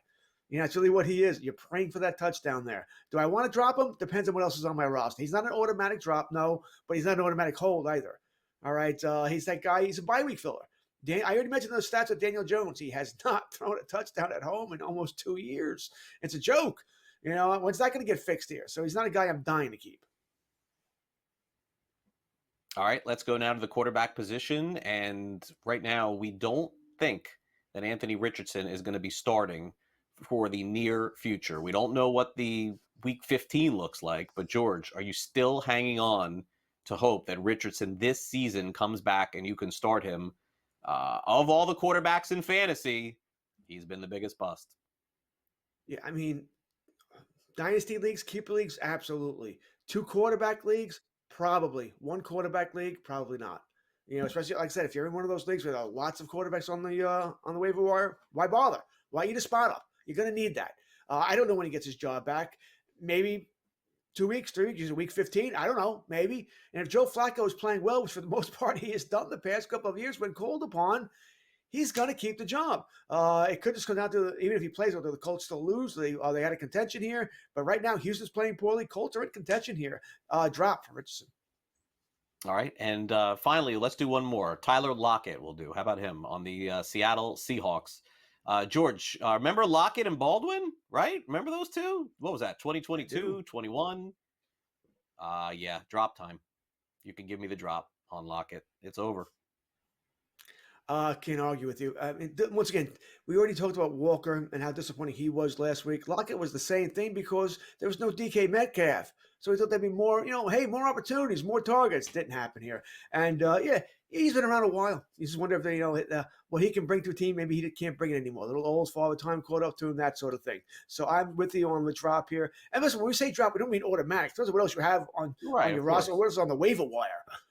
That's really what he is. You're praying for that touchdown there. Do I want to drop him? Depends on what else is on my roster. He's not an automatic drop, no, but he's not an automatic hold either. All right, he's that guy. He's a bye week filler. I already mentioned those stats with Daniel Jones. He has not thrown a touchdown at home in almost 2 years. It's a joke. When's that going to get fixed here? So he's not a guy I'm dying to keep. All right, let's go now to the quarterback position. And right now, we don't think that Anthony Richardson is going to be starting for the near future. We don't know what the week 15 looks like. But, George, are you still hanging on to hope that Richardson this season comes back and you can start him? Of all the quarterbacks in fantasy, he's been the biggest bust. Yeah, I mean, dynasty leagues, keeper leagues, absolutely. 2 quarterback leagues, probably. 1 quarterback league, probably not. Especially like I said, if you're in one of those leagues with lots of quarterbacks on the waiver wire, why bother? Why eat a spot up? You're going to need that. I don't know when he gets his job back. Maybe 2 weeks, 3 weeks, week 15. I don't know. Maybe. And if Joe Flacco is playing well, which for the most part he has done the past couple of years when called upon, he's going to keep the job. It could just come down to, even if he plays, whether the Colts still lose, they had a contention here. But right now, Houston's playing poorly. Colts are in contention here. Drop for Richardson. All right. And finally, let's do one more. Tyler Lockett will do. How about him on the Seattle Seahawks? George, remember Lockett and Baldwin, right? Remember those two? What was that, 2022, 21? Yeah, drop time. You can give me the drop on Lockett. It's over. Can't argue with you. Once again, we already talked about Walker and how disappointing he was last week. Lockett was the same thing because there was no DK Metcalf. So we thought there'd be more, hey, more opportunities, more targets. Didn't happen here. And, yeah, he's been around a while. You just wonder if they, what he can bring to a team, maybe he can't bring it anymore. A little old, father time caught up to him, that sort of thing. So I'm with you on the drop here. And listen, when we say drop, we don't mean automatic. Those are what else you have on your roster. What else is on the waiver wire?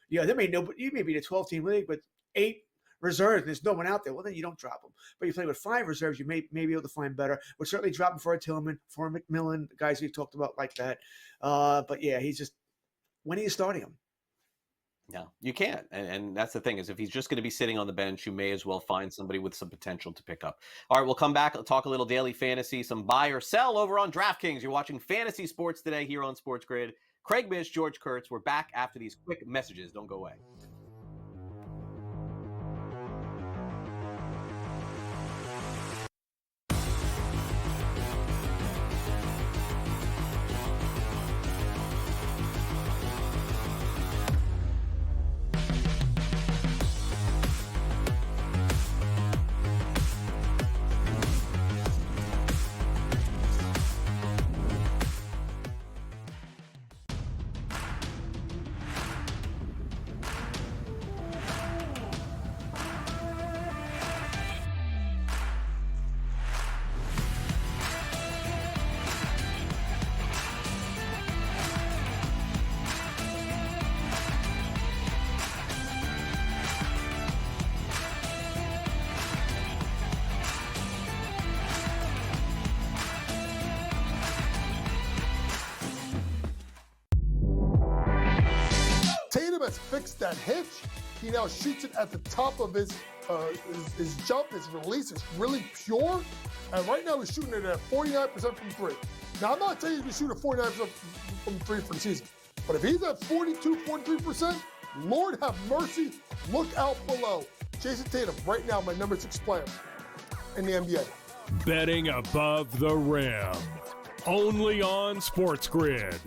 Yeah, you may be the 12-team league, but 8 reserves, there's no one out there. Well, then you don't drop them. But you play with 5 reserves, you may be able to find better. We're certainly dropping for Tillman, for McMillan, the guys we've talked about like that. But yeah, he's just, when are you starting him? No, you can't. And that's the thing, is if he's just going to be sitting on the bench, you may as well find somebody with some potential to pick up. All right, we'll come back. I'll talk a little daily fantasy, some buy or sell over on DraftKings. You're watching Fantasy Sports today here on SportsGrid. Craig Mish, George Kurtz. We're back after these quick messages. Don't go away. has fixed that hitch. He now shoots it at the top of his jump, his release is really pure. And right now he's shooting it at 49% from three. Now, I'm not saying he's going to shoot at 49% from three for the season, but if he's at 42, 43%, Lord have mercy, look out below. Jason Tatum, right now, my number 6 player in the NBA. Betting above the rim. Only on SportsGrid.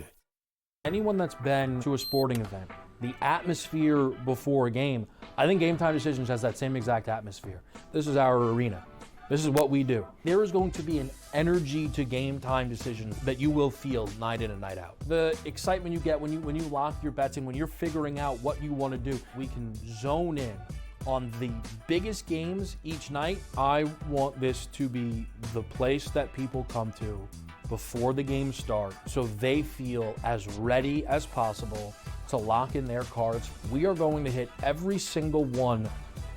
Anyone that's been to a sporting event, the atmosphere before a game, I think Game Time Decisions has that same exact atmosphere. This is our arena. This is what we do. There is going to be an energy to Game Time Decisions that you will feel night in and night out. The excitement you get when you lock your bets in, when you're figuring out what you want to do, we can zone in on the biggest games each night. I want this to be the place that people come to before the games start so they feel as ready as possible to lock in their cards. We are going to hit every single one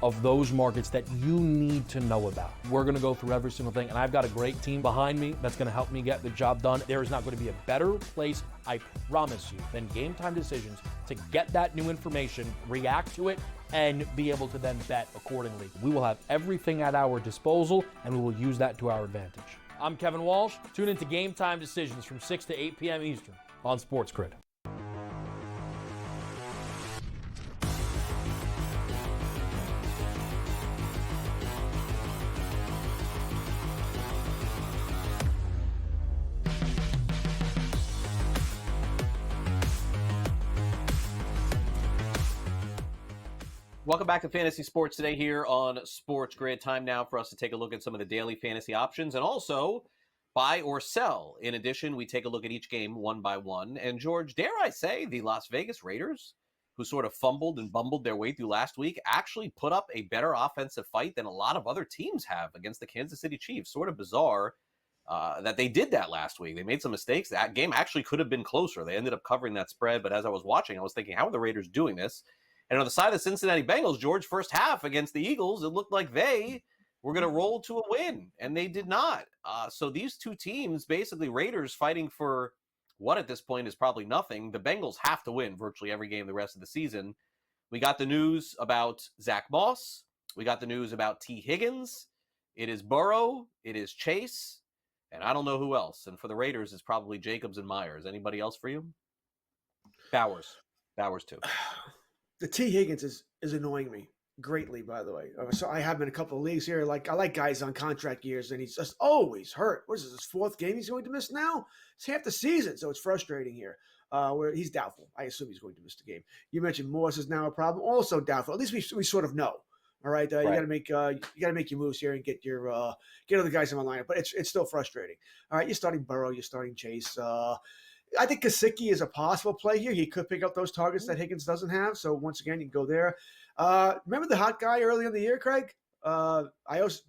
of those markets that you need to know about. We're gonna go through every single thing, and I've got a great team behind me that's gonna help me get the job done. There is not gonna be a better place, I promise you, than Game Time Decisions to get that new information, react to it, and be able to then bet accordingly. We will have everything at our disposal, and we will use that to our advantage. I'm Kevin Walsh. Tune into Game Time Decisions from 6 to 8 p.m. Eastern on SportsGrid. Welcome back to Fantasy Sports Today here on SportsGrid. Time now for us to take a look at some of the daily fantasy options and also buy or sell. In addition, we take a look at each game one by one. And George, dare I say, the Las Vegas Raiders, who sort of fumbled and bumbled their way through last week, actually put up a better offensive fight than a lot of other teams have against the Kansas City Chiefs. Sort of bizarre that they did that last week. They made some mistakes. That game actually could have been closer. They ended up covering that spread. But as I was watching, I was thinking, how are the Raiders doing this? And on the side of the Cincinnati Bengals, George, first half against the Eagles, it looked like they were going to roll to a win, and they did not. So these two teams, basically Raiders fighting for what at this point is probably nothing. The Bengals have to win virtually every game the rest of the season. We got the news about Zach Moss. We got the news about T. Higgins. It is Burrow. It is Chase. And I don't know who else. And for the Raiders, it's probably Jacobs and Myers. Anybody else for you? Bowers too. The T. Higgins is annoying me greatly, by the way. So I have him in a couple of leagues here. Like, I like guys on contract years, and he's just always hurt. What is this, his fourth game he's going to miss now? It's half the season, so it's frustrating here. Where he's doubtful. I assume he's going to miss the game. You mentioned Morse is now a problem. Also doubtful. At least we sort of know. All right, right. You got to make your moves here and get your get other guys in the lineup. But it's still frustrating. All right, you're starting Burrow. You're starting Chase. I think Gesicki is a possible play here. He could pick up those targets that Higgins doesn't have. So once again, you can go there. Remember the hot guy early in the year, Craig? I also,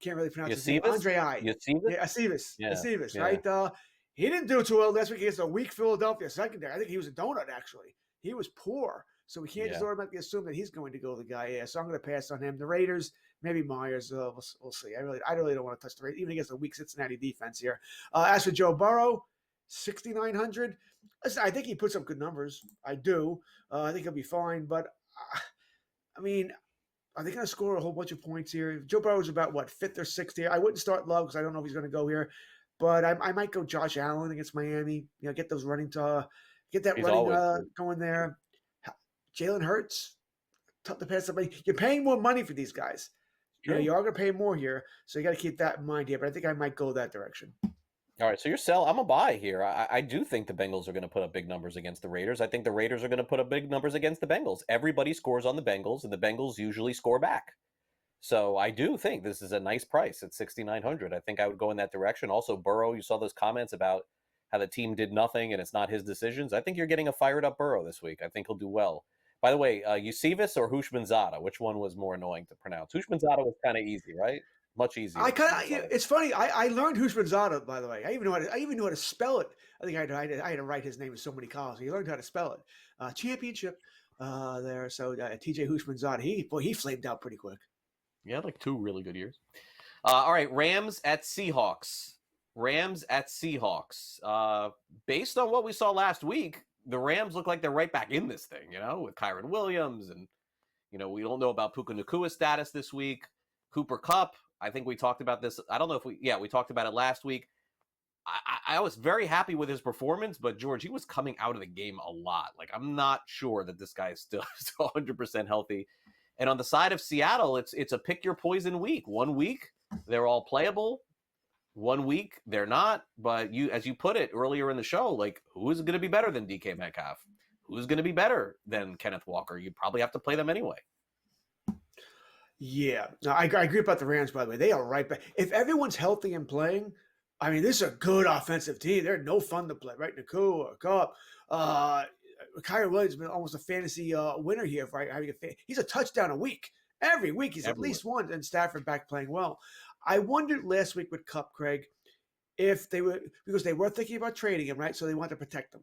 can't really pronounce his name. Andre I. Aceves, right? He didn't do too well last week against a weak Philadelphia secondary. I think he was a donut, actually. He was poor. So we can't just automatically assume that he's going to go the guy. Yeah, so I'm going to pass on him. The Raiders, maybe Myers. We'll see. I really don't want to touch the Raiders, even against a weak Cincinnati defense here. As for Joe Burrow, 6,900. Listen, I think he puts up good numbers. I do. I think he'll be fine. But, I mean, are they going to score a whole bunch of points here? Joe Burrow's about, 5th or 6th here. I wouldn't start Love because I don't know if he's going to go here. But I might go Josh Allen against Miami. Get those running get that running going there. Jalen Hurts, tough to pass somebody. You're paying more money for these guys. You are going to pay more here. So you got to keep that in mind here. But I think I might go that direction. All right, so you're sell. I'm a buy here. I do think the Bengals are going to put up big numbers against the Raiders. I think the Raiders are going to put up big numbers against the Bengals. Everybody scores on the Bengals, and the Bengals usually score back. So I do think this is a nice price at 6,900. I think I would go in that direction. Also, Burrow, you saw those comments about how the team did nothing and it's not his decisions. I think you're getting a fired-up Burrow this week. I think he'll do well. By the way, Eusebius or Hushmanzada, which one was more annoying to pronounce? Hushmanzada was kind of easy, right? Much easier. It's funny. I learned Hushmanzada, by the way. I even knew how to spell it. I think I had to write his name in so many columns. He learned how to spell it. Championship there. So TJ Hushmanzada, he flamed out pretty quick. Yeah, like 2 really good years. All right, Rams at Seahawks. Based on what we saw last week, the Rams look like they're right back in this thing, with Kyron Williams. And, we don't know about Puka Nakua's status this week. Cooper Kupp, I think we talked about this. I don't know if we talked about it last week. I was very happy with his performance, but George, he was coming out of the game a lot. Like, I'm not sure that this guy is still 100% healthy. And on the side of Seattle, it's a pick your poison week. 1 week, they're all playable. 1 week, they're not. But as you put it earlier in the show, like, who is going to be better than DK Metcalf? Who's going to be better than Kenneth Walker? You'd probably have to play them anyway. Yeah. No, I agree about the Rams, by the way. They are right back. If everyone's healthy and playing, I mean, this is a good offensive team. They're no fun to play, right? Nakua, Kupp, Kyron Williams has been almost a fantasy winner here. Right? He's a touchdown a week. Every week he's at least one, and Stafford back playing well. I wondered last week with Kupp, Craig, if they were, because they were thinking about trading him, right? So they wanted to protect him.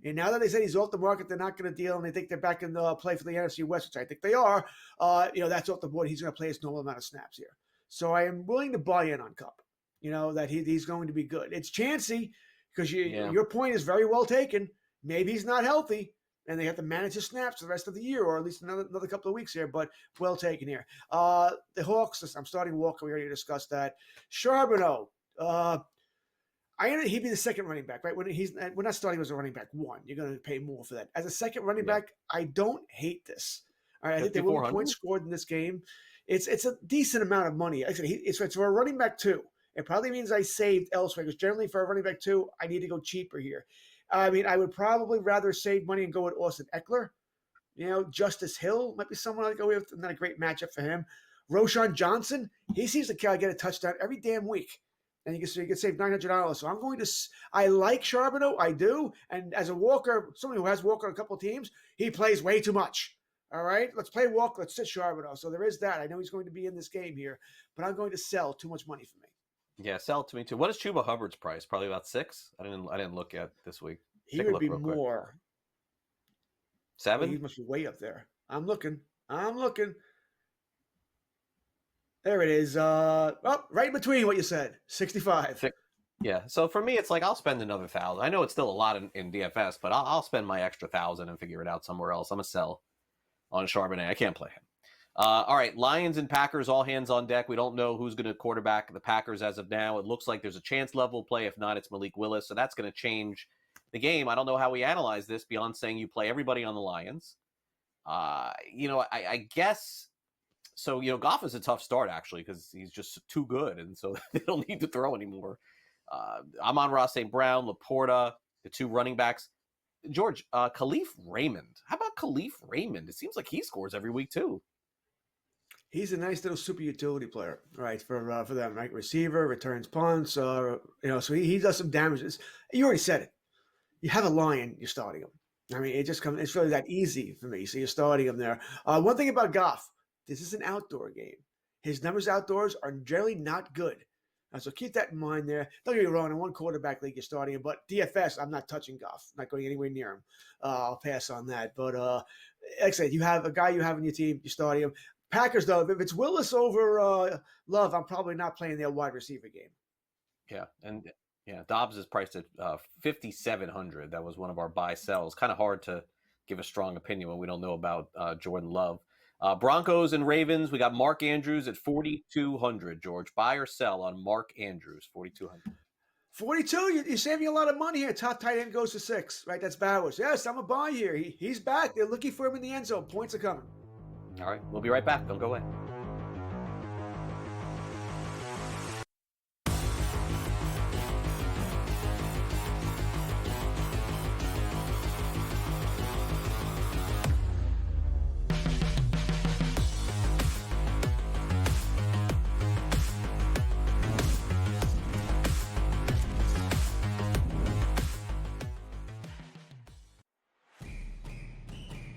And now that they said he's off the market, they're not going to deal, and they think they're back in the play for the NFC West, which I think they are. That's off the board. He's going to play his normal amount of snaps here. So I am willing to buy in on Kupp. That he's going to be good. It's chancy because your point is very well taken. Maybe he's not healthy, and they have to manage his snaps the rest of the year, or at least another couple of weeks here. But well taken here. The Hawks. I'm starting Walker. We already discussed that. Charbonneau. He'd be the second running back, right? We're not starting as a running back one. You're going to pay more for that. As a second running back, I don't hate this. All right, I think there will be points scored in this game. It's a decent amount of money. It's for a running back two. It probably means I saved elsewhere because generally for a running back two, I need to go cheaper here. I mean, I would probably rather save money and go with Austin Eckler. Justice Hill might be someone I'd go with. Not a great matchup for him. Roshan Johnson, he seems to get a touchdown every damn week. And you can save $900. So I like Charbonneau. I do. And as a Walker, someone who has Walker on a couple of teams, he plays way too much. All right, let's play Walker. Let's sit Charbonneau. So there is that. I know he's going to be in this game here, but I'm going to sell too much money for me. Yeah, sell to me too. What is Chuba Hubbard's price? Probably about 6. I didn't look at this week. He would be more. 7? He must be way up there. I'm looking. There it is. Right in between what you said. 65. Yeah. So for me, it's like I'll spend another 1,000. I know it's still a lot in DFS, but I'll spend my extra 1,000 and figure it out somewhere else. I'm gonna sell on Charbonnet. I can't play him. All right, Lions and Packers, all hands on deck. We don't know who's going to quarterback the Packers as of now. It looks like there's a chance level play. If not, it's Malik Willis. So that's going to change the game. I don't know how we analyze this beyond saying you play everybody on the Lions. I guess so. Goff is a tough start actually because he's just too good, and so they don't need to throw anymore. Amon-Ra St. Brown, Laporta, the two running backs. George, Khalif Raymond. How about Khalif Raymond? It seems like he scores every week too. He's a nice little super utility player, right, for them, right? Receiver, returns punts, so he does some damages. You already said it. You have a Lion, you're starting him. I mean, it's really that easy for me. So you're starting him there. One thing about Goff, this is an outdoor game. His numbers outdoors are generally not good. So keep that in mind there. Don't get me wrong, in one quarterback league you're starting him, but DFS, I'm not touching Goff. I'm not going anywhere near him. I'll pass on that. But like I said, you have a guy you have in your team, you're starting him. Packers, though, if it's Willis over Love, I'm probably not playing their wide receiver game. Yeah, and Dobbs is priced at $5,700. That was one of our buy sells. Kind of hard to give a strong opinion when we don't know about Jordan Love. Broncos and Ravens, we got Mark Andrews at $4,200. George, buy or sell on Mark Andrews, $4,200. 42, you're saving a lot of money here. Top tight end goes to 6, right? That's Bowers. Yes, I'm a buy here. He's back. They're looking for him in the end zone. Points are coming. All right, we'll be right back. Don't go away.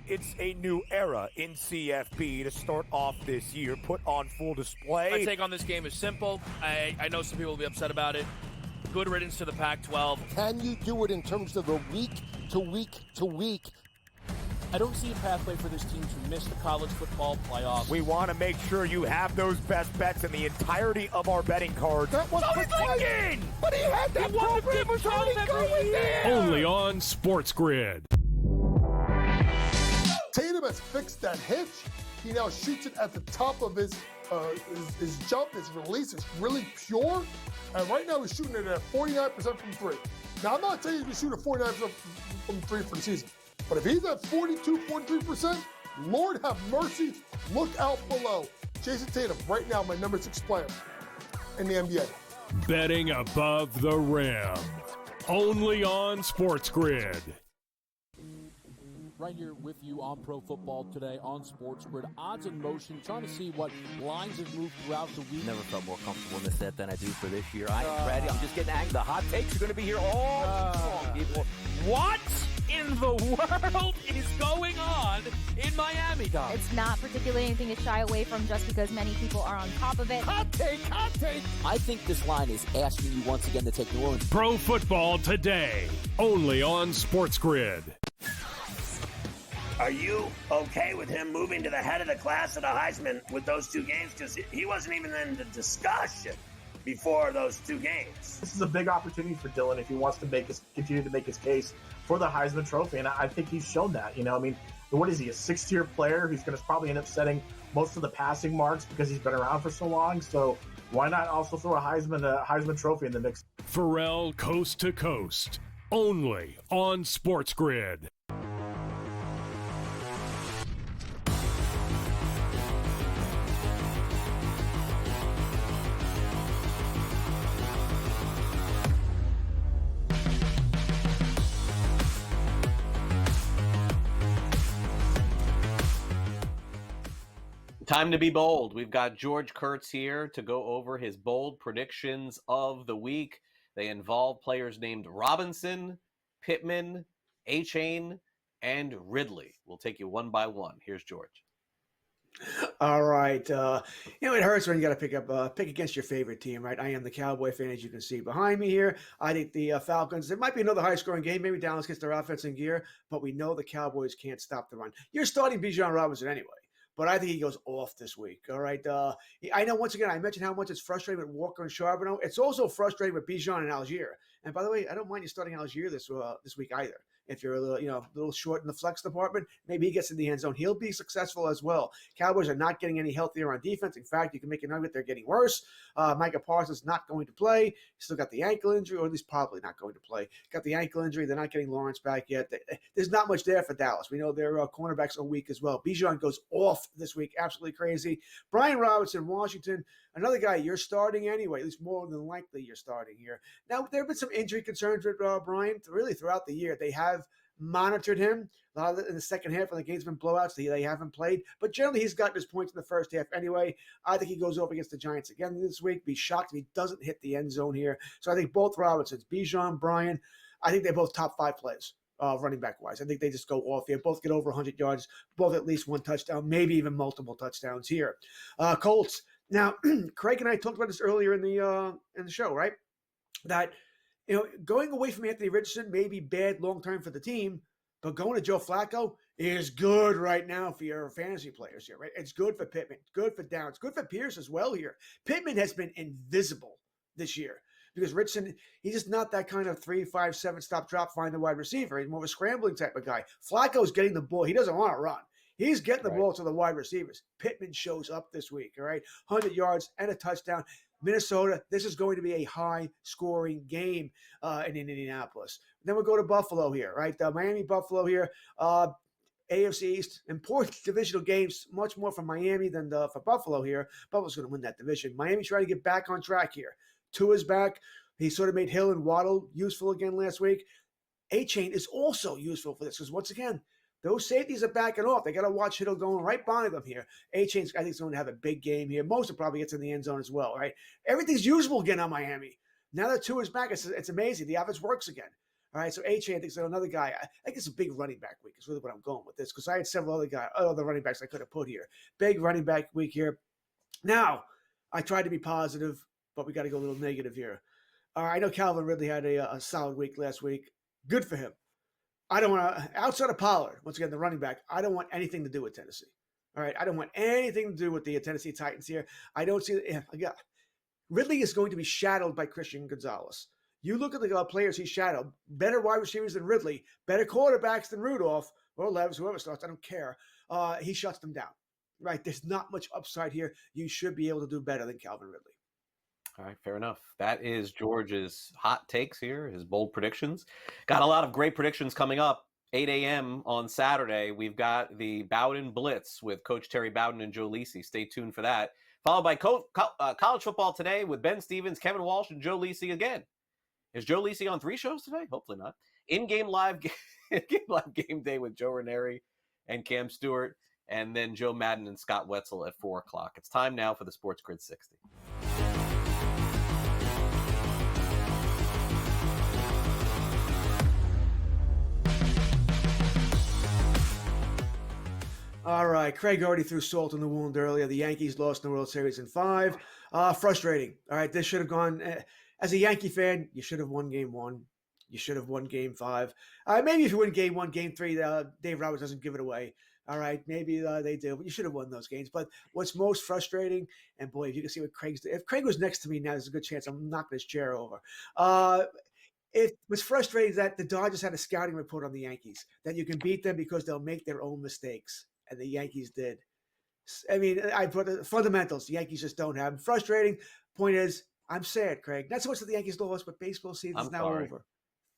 It's a new era in CFP to start off this year, put on full display. My take on this game is simple. I know some people will be upset about it. Good riddance to the Pac-12. Can you do it in terms of the week to week to week? I don't see a pathway for this team to miss the college football playoffs. We want to make sure you have those best bets in the entirety of our betting cards. That was thinking! But he had that program was already going there! Only on SportsGrid. Tatum has fixed that hitch. He now shoots it at the top of his jump, his release is really pure. And right now he's shooting it at 49% from three. Now, I'm not saying he's going to shoot at 49% from three for the season. But if he's at 42, 43%, Lord have mercy, look out below. Jason Tatum, right now, my number 6 player in the NBA. Betting above the rim. Only on SportsGrid. Right here with you on Pro Football Today on SportsGrid. Odds in motion, trying to see what lines have moved throughout the week. Never felt more comfortable in this set than I do for this year. Ready. I'm just getting angry. The hot takes are going to be here all long, people. What in the world is going on in Miami, Dom? It's not particularly anything to shy away from just because many people are on top of it. Hot take, hot take. I think this line is asking you once again to take New Orleans. Pro Football Today. Only on SportsGrid. Are you okay with him moving to the head of the class of the Heisman with those 2 games? Because he wasn't even in the discussion before those 2 games. This is a big opportunity for Dylan if he wants to continue to make his case for the Heisman Trophy, and I think he's shown that. You know, I mean, what is he, a 6-tier player who's going to probably end up setting most of the passing marks because he's been around for so long? So why not also throw a Heisman Trophy in the mix? Pharrell Coast to Coast. Only on SportsGrid. Time to be bold. We've got George Kurtz here to go over his bold predictions of the week. They involve players named Robinson, Pittman, A-Chain, and Ridley. We'll take you one by one. Here's George. All right. It hurts when you got to pick against your favorite team, right? I am the Cowboy fan, as you can see behind me here. I think the Falcons, it might be another high-scoring game. Maybe Dallas gets their offense in gear, but we know the Cowboys can't stop the run. You're starting Bijan Robinson anyway. But I think he goes off this week. All right. I know, once again, I mentioned how much it's frustrating with Walker and Charbonneau. It's also frustrating with Bijan and Algier. And by the way, I don't mind you starting Algier this week either. If you're a little short in the flex department, maybe he gets in the end zone. He'll be successful as well. Cowboys are not getting any healthier on defense. In fact, you can make an argument they're getting worse. Micah Parsons not going to play. He's still got the ankle injury, or at least probably not going to play. Got the ankle injury. They're not getting Lawrence back yet. There's not much there for Dallas. We know their cornerbacks are weak as well. Bijan goes off this week. Absolutely crazy. Brian Robinson, Washington, another guy you're starting anyway, at least more than likely you're starting here. Now, there have been some injury concerns with Brian really throughout the year. They have monitored him. A lot of it in the second half when the game's been blowouts, they haven't played. But generally, he's gotten his points in the first half anyway. I think he goes over against the Giants again this week. Be shocked if he doesn't hit the end zone here. So I think both Robinsons, Bijan, Brian, I think they're both top 5 plays. Running back wise, I think they just go off here. Both get over 100 yards, both at least 1 touchdown, maybe even multiple touchdowns here. Colts. Now, Craig and I talked about this earlier in the show, right? That going away from Anthony Richardson may be bad long term for the team, but going to Joe Flacco is good right now for your fantasy players here, right? It's good for Pittman, good for Downs, good for Pierce as well here. Pittman has been invisible this year. Because Richardson, he's just not that kind of 3, 5, 7 stop drop find the wide receiver. He's more of a scrambling type of guy. Flacco's getting the ball. He doesn't want to run. He's getting the ball to the wide receivers. Pittman shows up this week, all right? 100 yards and a touchdown. Minnesota, this is going to be a high-scoring game in Indianapolis. Then we'll go to Buffalo here, right? Miami-Buffalo here. AFC East, important divisional games, much more for Miami than for Buffalo here. Buffalo's going to win that division. Miami trying to get back on track here. Tua's back. He sort of made Hill and Waddle useful again last week. A-Chain is also useful for this because, once again, those safeties are backing off. They got to watch Hill going right by them here. A-Chain's, I think, is going to have a big game here. Most of probably gets in the end zone as well, right? Everything's usable again on Miami. Now that Tua's back, it's amazing. The offense works again. All right, so A-Chain, I think, is another guy. I think it's a big running back week is really what I'm going with this because I had several other running backs I could have put here. Big running back week here. Now, I tried to be positive, but we got to go a little negative here. I know Calvin Ridley had a solid week last week. Good for him. I don't want to, outside of Pollard, once again, the running back, I don't want anything to do with Tennessee. All right, I don't want anything to do with the Tennessee Titans here. I don't see, Ridley is going to be shadowed by Christian Gonzalez. You look at the players he shadowed, better wide receivers than Ridley, better quarterbacks than Rudolph. or 11s, whoever starts, I don't care. He shuts them down. Right? There's not much upside here. You should be able to do better than Calvin Ridley. All right, fair enough. That is George's hot takes here, his bold predictions. Got a lot of great predictions coming up. 8 a.m. on Saturday, we've got the Bowden Blitz with Coach Terry Bowden and Joe Lisi. Stay tuned for that. Followed by College Football Today with Ben Stevens, Kevin Walsh, and Joe Lisi again. Is Joe Lisi on 3 shows today? Hopefully not. In-game live game day with Joe Ranieri and Cam Stewart, and then Joe Madden and Scott Wetzel at 4 o'clock. It's time now for the SportsGrid 60. All right, Craig already threw salt in the wound earlier. The Yankees lost in the World Series in 5. Frustrating. All right, this should have gone. As a Yankee fan, you should have won Game 1. You should have won Game 5. Maybe if you win Game 1, Game 3, Dave Roberts doesn't give it away. All right, maybe they do, but you should have won those games. But what's most frustrating, and boy, if you can see what Craig's doing. If Craig was next to me now, there's a good chance I'm knocking his chair over. It was frustrating that the Dodgers had a scouting report on the Yankees, that you can beat them because they'll make their own mistakes. And the Yankees did. I mean, I put the fundamentals. The Yankees just don't have them. Frustrating. Point is, I'm sad, Craig. Not so much that the Yankees lost, but baseball season's now over.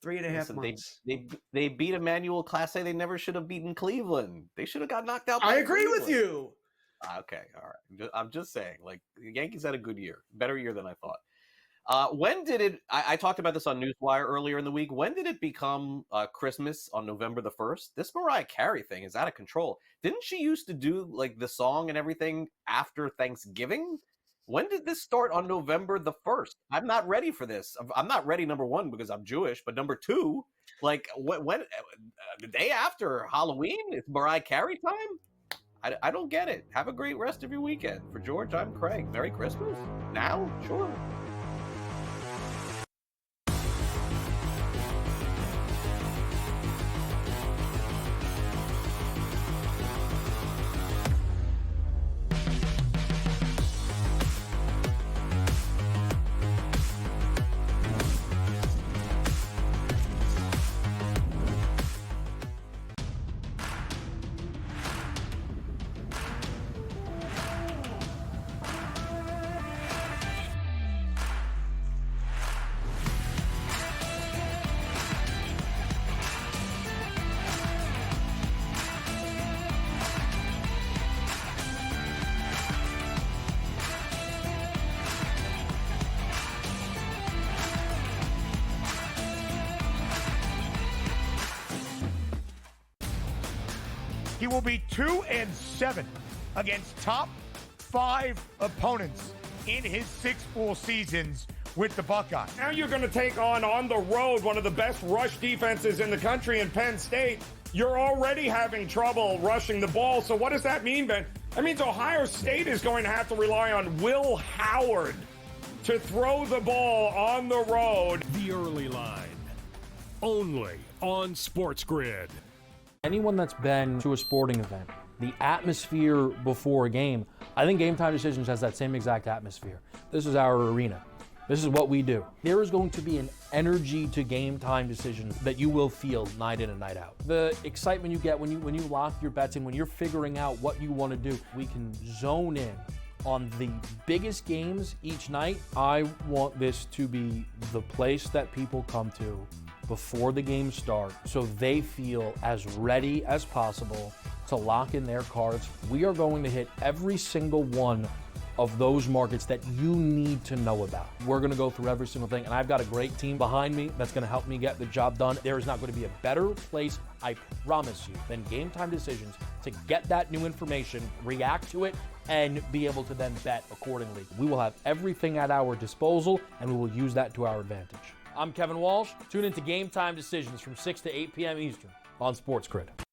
3.5 months. They beat Emmanuel Clase. They never should have beaten Cleveland. They should have got knocked out. I agree with you. Okay, all right. I'm just saying, like, the Yankees had a good year, better year than I thought. When did it? I talked about this on Newswire earlier in the week. When did it become Christmas on November the 1st? This Mariah Carey thing is out of control. Didn't she used to do like the song and everything after Thanksgiving? When did this start on November the 1st? I'm not ready for this. I'm not ready, number one, because I'm Jewish, but number two, like when the day after Halloween, it's Mariah Carey time? I don't get it. Have a great rest of your weekend. For George, I'm Craig. Merry Christmas. Now? Sure. He will be 2-7 against top 5 opponents in his 6 full seasons with the Buckeyes. Now you're going to take on the road, one of the best rush defenses in the country in Penn State. You're already having trouble rushing the ball. So what does that mean, Ben? That means Ohio State is going to have to rely on Will Howard to throw the ball on the road. The Early Line, only on SportsGrid. Anyone that's been to a sporting event, the atmosphere before a game, I think Game Time Decisions has that same exact atmosphere. This is our arena. This is what we do. There is going to be an energy to Game Time Decisions that you will feel night in and night out. The excitement you get when you lock your bets in, when you're figuring out what you want to do, we can zone in on the biggest games each night. I want this to be the place that people come to before the games start so they feel as ready as possible to lock in their cards. We are going to hit every single one of those markets that you need to know about. We're gonna go through every single thing, and I've got a great team behind me that's gonna help me get the job done. There is not gonna be a better place, I promise you, than Game Time Decisions to get that new information, react to it, and be able to then bet accordingly. We will have everything at our disposal, and we will use that to our advantage. I'm Kevin Walsh. Tune into Game Time Decisions from 6 to 8 p.m. Eastern on SportsGrid.